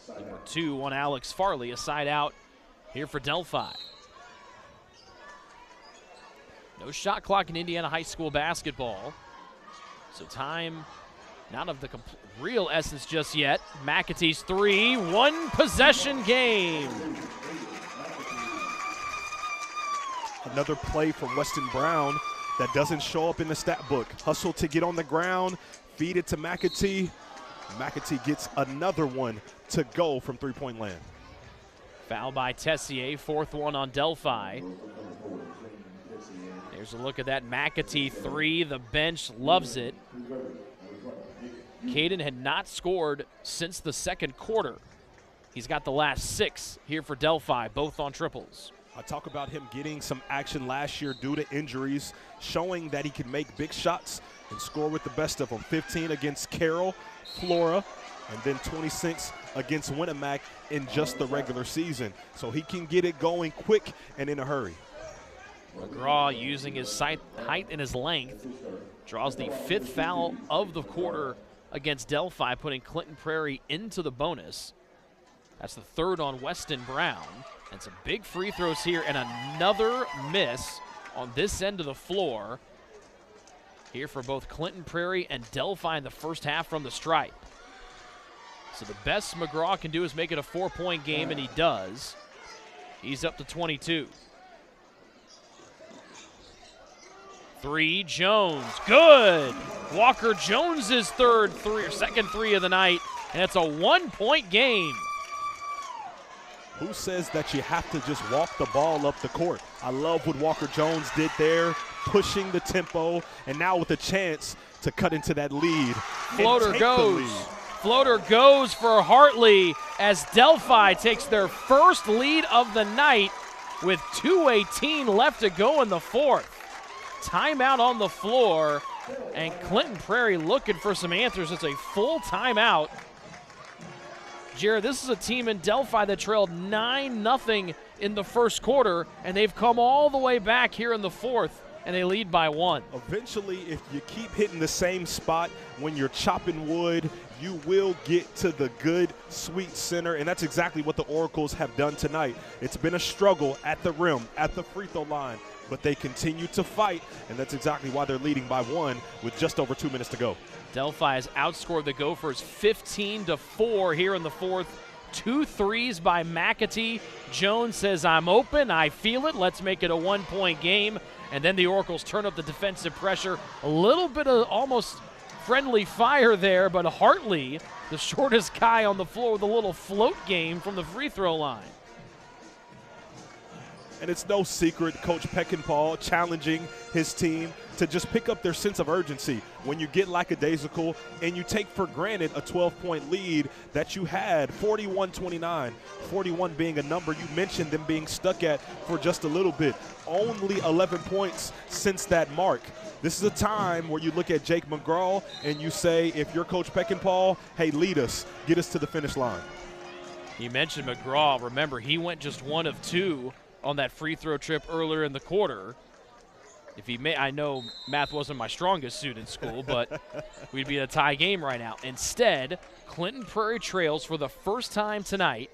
Number 2 on Alex Farley, a side out here for Delphi. No shot clock in Indiana high school basketball. So time not of the real essence just yet. McAtee's 3, 1 possession game. Another play from Weston Brown that doesn't show up in the stat book. Hustle to get on the ground, feed it to McAtee. McAtee gets another one to go from 3-point land. Foul by Tessier, 4th one on Delphi. There's a look at that McAtee 3. The bench loves it. Caden had not scored since the second quarter. He's got the last 6 here for Delphi, both on triples. I talk about him getting some action last year due to injuries, showing that he can make big shots and score with the best of them. 15 against Carroll, Flora, and then 26 against Winnemac in just the regular season. So he can get it going quick and in a hurry. McGraw, using his height and his length, draws the 5th foul of the quarter against Delphi, putting Clinton Prairie into the bonus. That's the 3rd on Weston Brown. And some big free throws here, and another miss on this end of the floor here for both Clinton Prairie and Delphi in the first half from the stripe. So the best McGraw can do is make it a 4-point game, and he does. He's up to 22. 3, Jones, good. Walker Jones's second three of the night, and it's a 1-point game. Who says that you have to just walk the ball up the court? I love what Walker Jones did there, pushing the tempo, and now with a chance to cut into that lead. Floater goes. Floater goes for Hartley as Delphi takes their first lead of the night with 2:18 left to go in the 4th. Timeout on the floor, and Clinton Prairie looking for some answers. It's a full timeout. Jared, this is a team in Delphi that trailed 9-0 in the first quarter, and they've come all the way back here in the 4th, and they lead by 1. Eventually, if you keep hitting the same spot when you're chopping wood, you will get to the good, sweet center, and that's exactly what the Oracles have done tonight. It's been a struggle at the rim, at the free throw line, but they continue to fight, and that's exactly why they're leading by 1 with just over 2 minutes to go. Delphi has outscored the Gophers 15-4 here in the 4th. 2 threes by McAtee. Jones says, I'm open, I feel it, let's make it a 1-point game. And then the Oracles turn up the defensive pressure. A little bit of almost friendly fire there, but Hartley, the shortest guy on the floor with a little float game from the free throw line. And it's no secret, Coach Peckinpah challenging his team to just pick up their sense of urgency when you get lackadaisical and you take for granted a 12-point lead that you had, 41-29, 41 being a number you mentioned them being stuck at for just a little bit. Only 11 points since that mark. This is a time where you look at Jake McGraw and you say, if you're Coach Peckinpah, hey, lead us, get us to the finish line. You mentioned McGraw. Remember, he went just 1 of 2 on that free throw trip earlier in the quarter. If he may, I know math wasn't my strongest suit in school, but we'd be in a tie game right now. Instead, Clinton Prairie trails for the first time tonight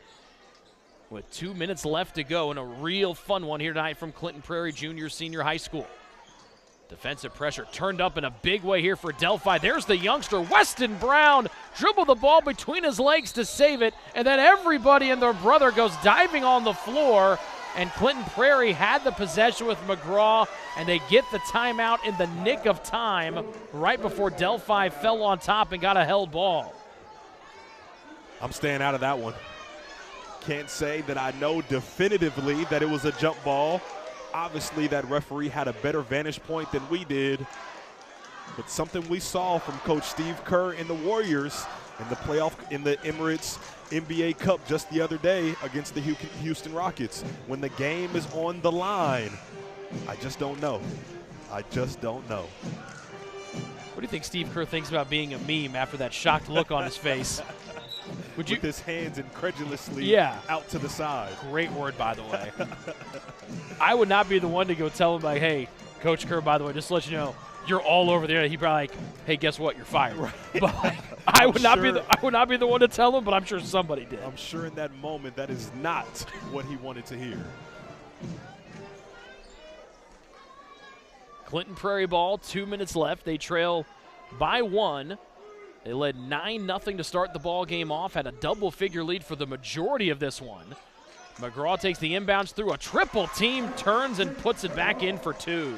with 2 minutes left to go, and a real fun one here tonight from Clinton Prairie Junior Senior High School. Defensive pressure turned up in a big way here for Delphi. There's the youngster, Weston Brown, dribbled the ball between his legs to save it, and then everybody and their brother goes diving on the floor. And Clinton Prairie had the possession with McGraw, and they get the timeout in the nick of time right before Delphi fell on top and got a held ball. I'm staying out of that one. Can't say that I know definitively that it was a jump ball. Obviously, that referee had a better vantage point than we did. But something we saw from Coach Steve Kerr and the Warriors in the playoff in the Emirates NBA Cup just the other day against the Houston Rockets. When the game is on the line, I just don't know. I just don't know. What do you think Steve Kerr thinks about being a meme after that shocked look on his face? With his hands incredulously out to the side. Great word, by the way. I would not be the one to go tell him, like, hey, Coach Kerr, by the way, just to let you know, you're all over there. He'd be like, hey, guess what? You're fired. Right. But I would not be the one to tell him, but I'm sure somebody did. I'm sure in that moment that is not what he wanted to hear. Clinton Prairie ball, 2 minutes left. They trail by 1. They led 9-0 to start the ball game off, had a double-figure lead for the majority of this one. McGraw takes the inbounds through a triple team, turns and puts it back in for 2.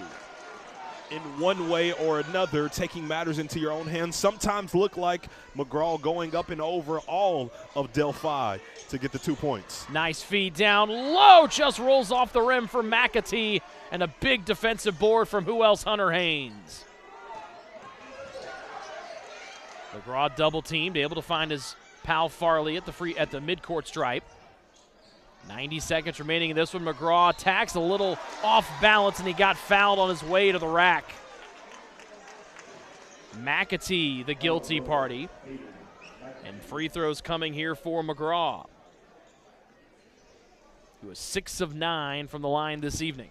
In one way or another, taking matters into your own hands sometimes look like McGraw going up and over all of Delphi to get the 2 points. Nice feed down low, just rolls off the rim for McAtee, and a big defensive board from who else? Hunter Haynes. McGraw double teamed, able to find his pal Farley at the midcourt stripe. 90 seconds remaining in this one. McGraw attacks a little off balance, and he got fouled on his way to the rack. McAtee, the guilty party. And free throws coming here for McGraw. He was 6 of 9 from the line this evening.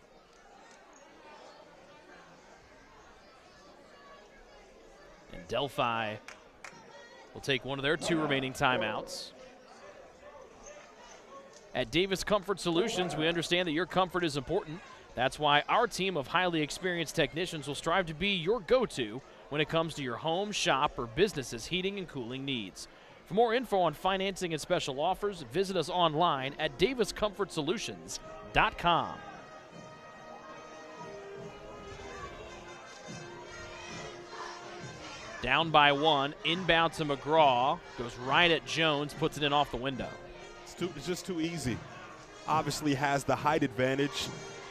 And Delphi will take one of their 2 remaining timeouts. At Davis Comfort Solutions, we understand that your comfort is important. That's why our team of highly experienced technicians will strive to be your go-to when it comes to your home, shop, or business's heating and cooling needs. For more info on financing and special offers, visit us online at daviscomfortsolutions.com. Down by 1, inbound to McGraw, goes right at Jones, puts it in off the window. It's just too easy. Obviously has the height advantage,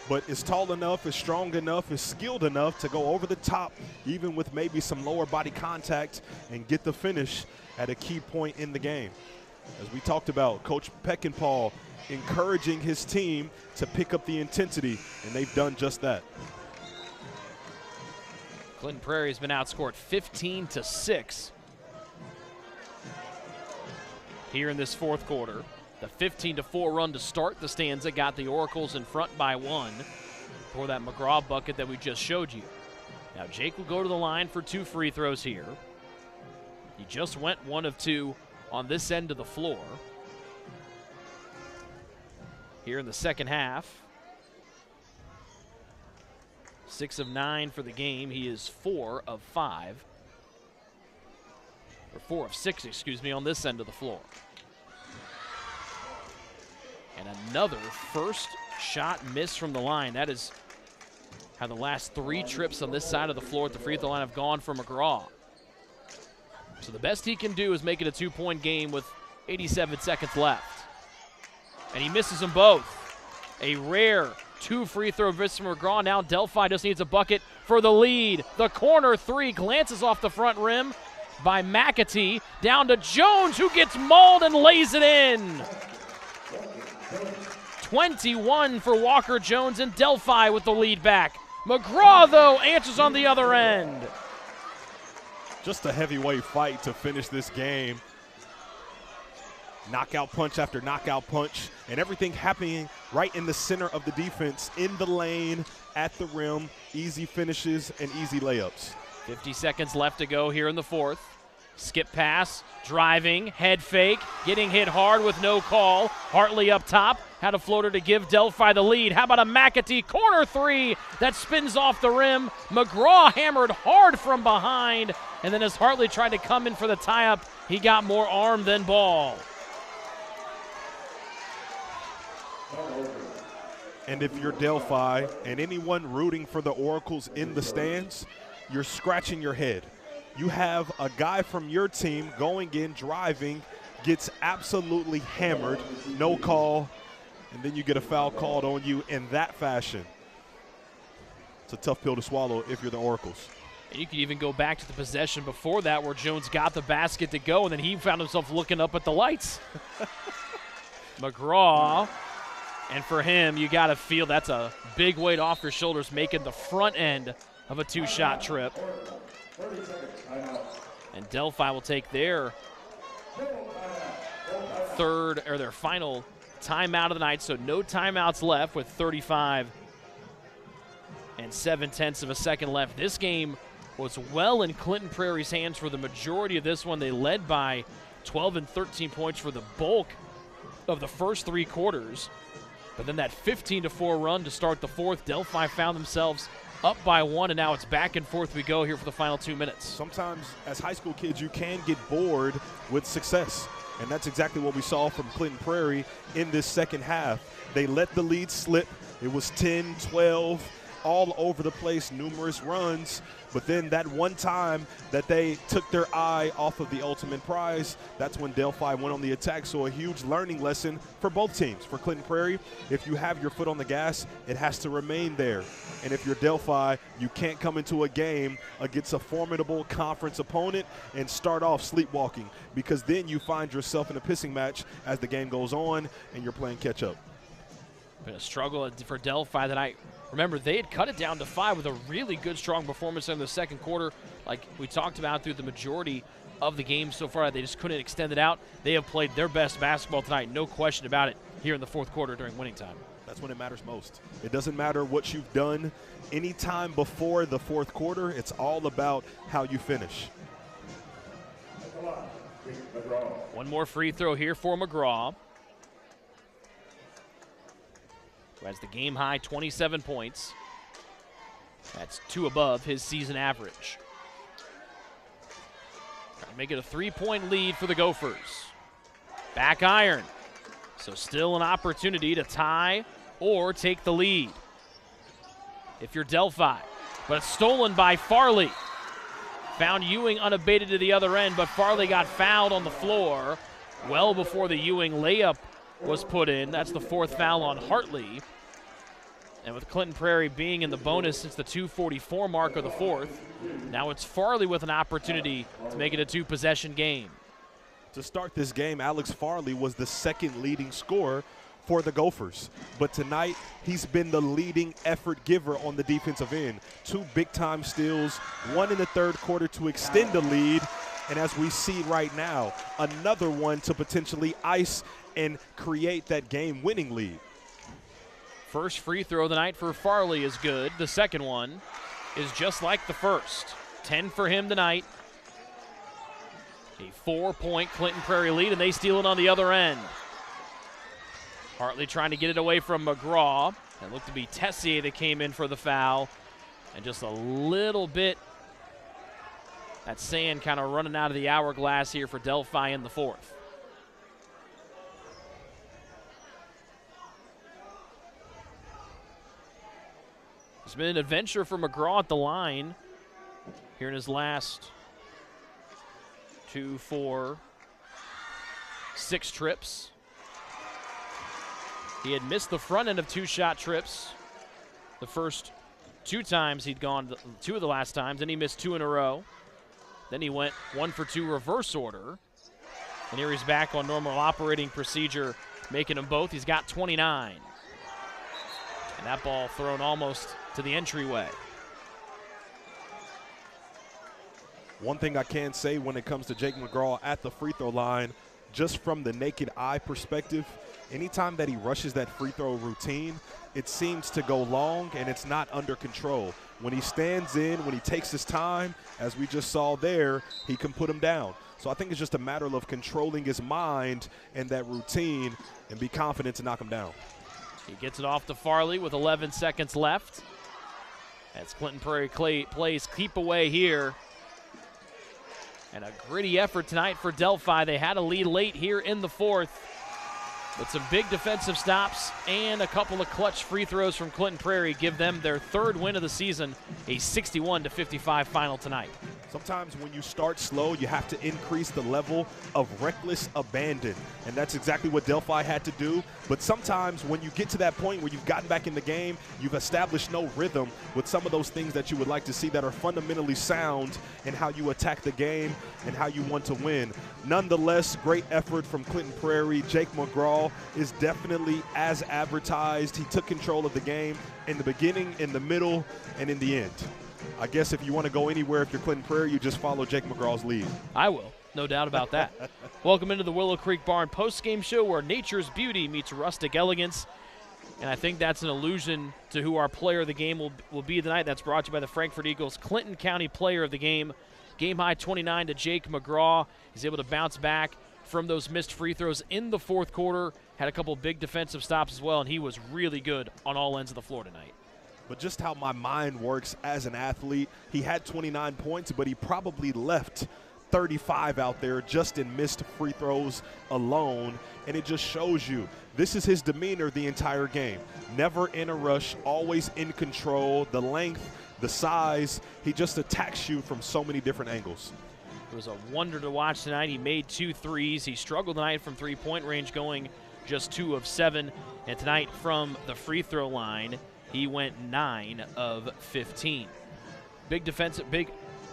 but is tall enough, is strong enough, is skilled enough to go over the top, even with maybe some lower body contact, and get the finish at a key point in the game. As we talked about, Coach Peckinpah encouraging his team to pick up the intensity, and they've done just that. Clinton Prairie has been outscored 15-6 here in this fourth quarter. The 15-4 run to start the stanza got the Oracles in front by 1 for that McGraw bucket that we just showed you. Now Jake will go to the line for 2 free throws here. He just went 1 of 2 on this end of the floor. Here in the second half. 6 of 9 for the game. He is 4 of 5. Or 4 of 6, excuse me, on this end of the floor. And another first shot miss from the line. That is how the last 3 trips on this side of the floor at the free throw line have gone for McGraw. So the best he can do is make it a 2-point game with 87 seconds left. And he misses them both. A rare 2 free throw miss from McGraw. Now Delphi just needs a bucket for the lead. The corner 3 glances off the front rim by McAtee. Down to Jones, who gets mauled and lays it in. 21 for Walker Jones, and Delphi with the lead back. McGraw, though, answers on the other end. Just a heavyweight fight to finish this game. Knockout punch after knockout punch, and everything happening right in the center of the defense, in the lane, at the rim, easy finishes and easy layups. 50 seconds left to go here in the fourth. Skip pass, driving, head fake, getting hit hard with no call. Hartley up top, had a floater to give Delphi the lead. How about a McAtee corner 3 that spins off the rim? McGraw hammered hard from behind, and then as Hartley tried to come in for the tie-up, he got more arm than ball. And if you're Delphi and anyone rooting for the Oracles in the stands, you're scratching your head. You have a guy from your team going in, driving, gets absolutely hammered, no call, and then you get a foul called on you in that fashion. It's a tough pill to swallow if you're the Oracles. And you could even go back to the possession before that where Jones got the basket to go, and then he found himself looking up at the lights. McGraw, and for him, you got to feel that's a big weight off your shoulders, making the front end of a 2-shot trip. And Delphi will take their their final timeout of the night, so no timeouts left with 35 and 7/10 of a second left. This game was well in Clinton Prairie's hands for the majority of this one. They led by 12 and 13 points for the bulk of the first 3 quarters. But then that 15-4 run to start the fourth, Delphi found themselves up by 1, and now it's back and forth we go here for the final 2 minutes. Sometimes as high school kids, you can get bored with success, and that's exactly what we saw from Clinton Prairie in this second half. They let the lead slip. It was 10-12, all over the place, numerous runs. But then that one time that they took their eye off of the ultimate prize, that's when Delphi went on the attack. So a huge learning lesson for both teams. For Clinton Prairie, if you have your foot on the gas, it has to remain there. And if you're Delphi, you can't come into a game against a formidable conference opponent and start off sleepwalking, because then you find yourself in a pissing match as the game goes on and you're playing catch up. Been a struggle for Delphi that I remember. They had cut it down to 5 with a really good, strong performance in the second quarter, like we talked about through the majority of the game so far. They just couldn't extend it out. They have played their best basketball tonight, no question about it, here in the fourth quarter during winning time. That's when it matters most. It doesn't matter what you've done any time before the fourth quarter. It's all about how you finish. One more free throw here for McGraw, who has the game-high 27 points. That's 2 above his season average. Trying to make it a 3-point lead for the Gophers. Back iron. So still an opportunity to tie or take the lead if you're Delphi. But it's stolen by Farley. Found Ewing unabated to the other end, but Farley got fouled on the floor well before the Ewing layup was put in. That's the 4th foul on Hartley. And with Clinton Prairie being in the bonus since the 2:44 mark of the 4th, now it's Farley with an opportunity to make it a 2-possession game. To start this game, Alex Farley was the second leading scorer for the Gophers. But tonight, he's been the leading effort giver on the defensive end. 2 big-time steals, 1 in the third quarter to extend the lead. And as we see right now, another one to potentially ice and create that game-winning lead. First free throw of the night for Farley is good. The second one is just like the first. 10 for him tonight. A 4-point Clinton Prairie lead, and they steal it on the other end. Hartley trying to get it away from McGraw. It looked to be Tessier that came in for the foul. And just a little bit, that sand kind of running out of the hourglass here for Delphi in the 4th. It's been an adventure for McGraw at the line here in his last 2, 4, 6 trips. He had missed the front end of 2 shot trips the first 2 times he'd gone, 2 of the last times, and he missed 2 in a row. Then he went 1 for 2 reverse order. And here he's back on normal operating procedure, making them both. He's got 29. And that ball thrown almost to the entryway. One thing I can say when it comes to Jake McGraw at the free throw line, just from the naked eye perspective, anytime that he rushes that free throw routine, it seems to go long and it's not under control. When he stands in, when he takes his time, as we just saw there, he can put him down. So I think it's just a matter of controlling his mind and that routine and be confident to knock him down. He gets it off to Farley with 11 seconds left. As Clinton Prairie plays keep away here. And a gritty effort tonight for Delphi. They had a lead late here in the 4th. But some big defensive stops and a couple of clutch free throws from Clinton Prairie give them their 3rd win of the season, a 61-55 final tonight. Sometimes when you start slow, you have to increase the level of reckless abandon. And that's exactly what Delphi had to do. But sometimes when you get to that point where you've gotten back in the game, you've established no rhythm with some of those things that you would like to see that are fundamentally sound in how you attack the game and how you want to win. Nonetheless, great effort from Clinton Prairie. Jake McGraw is definitely as advertised. He took control of the game in the beginning, in the middle, and in the end. I guess if you want to go anywhere, if you're Clinton Prairie, you just follow Jake McGraw's lead. I will, no doubt about that. Welcome into the Willow Creek Barn post-game show where nature's beauty meets rustic elegance. And I think that's an allusion to who our player of the game will be tonight. That's brought to you by the Frankfort Eagles Clinton County player of the game. Game high 29 to Jake McGraw. He's able to bounce back from those missed free throws in the 4th quarter. Had a couple big defensive stops as well, and he was really good on all ends of the floor tonight. But just how my mind works as an athlete, he had 29 points, but he probably left 35 out there just in missed free throws alone, and it just shows you this is his demeanor the entire game. Never in a rush, always in control, the length, the size. He just attacks you from so many different angles. It was a wonder to watch tonight. He made 2 threes. He struggled tonight from three-point range, going just 2 of 7. And tonight from the free throw line, he went 9 of 15. Big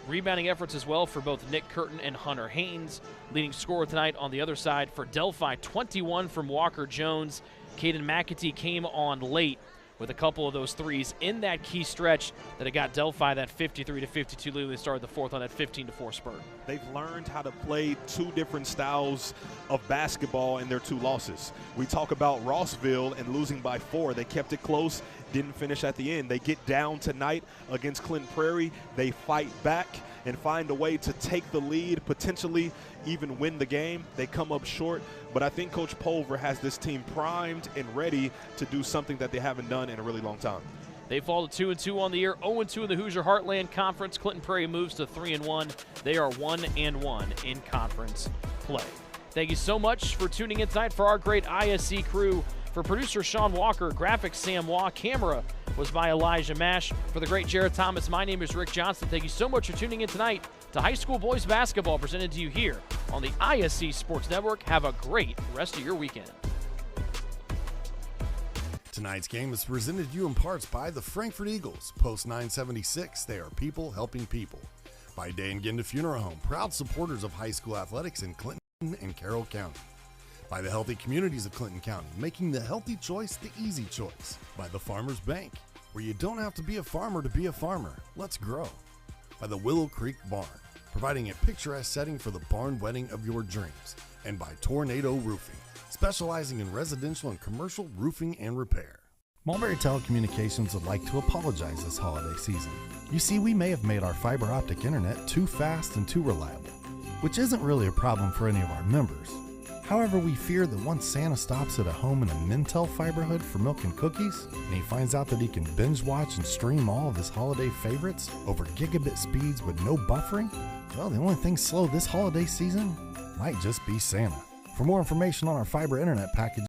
rebounding efforts as well for both Nick Curtin and Hunter Haynes. Leading scorer tonight on the other side for Delphi, 21 from Walker Jones. Caden McAtee came on late with a couple of those threes in that key stretch that it got Delphi that 53-52 lead. They started the fourth on that 15-4 spurt. They've learned how to play 2 different styles of basketball in their 2 losses. We talk about Rossville and losing by 4. They kept it close, didn't finish at the end. They get down tonight against Clinton Prairie. They fight back and find a way to take the lead, potentially even win the game. They come up short, but I think Coach Pulver has this team primed and ready to do something that they haven't done in a really long time. They fall to 2-2 on the year, 0-2 in the Hoosier Heartland Conference. Clinton Prairie moves to 3-1. They are 1-1 in conference play. Thank you so much for tuning in tonight for our great ISC crew. For producer Sean Walker, graphics Sam Waugh, camera was by Elijah Mash. For the great Jared Thomas, my name is Rick Johnson. Thank you so much for tuning in tonight to high school boys basketball presented to you here on the ISC Sports Network. Have a great rest of your weekend. Tonight's game is presented to you in parts by the Frankfurt Eagles. Post 976, they are people helping people. By Day and Ginda Funeral Home, proud supporters of high school athletics in Clinton and Carroll County. By the healthy communities of Clinton County, making the healthy choice the easy choice. By the Farmers Bank, where you don't have to be a farmer to be a farmer. Let's grow. By the Willow Creek Barn, providing a picturesque setting for the barn wedding of your dreams. And by Tornado Roofing, specializing in residential and commercial roofing and repair. Mulberry Telecommunications would like to apologize this holiday season. You see, we may have made our fiber optic internet too fast and too reliable, which isn't really a problem for any of our members. However, we fear that once Santa stops at a home in a Mintel fiberhood for milk and cookies, and he finds out that he can binge watch and stream all of his holiday favorites over gigabit speeds with no buffering, well, the only thing slow this holiday season might just be Santa. For more information on our fiber internet package,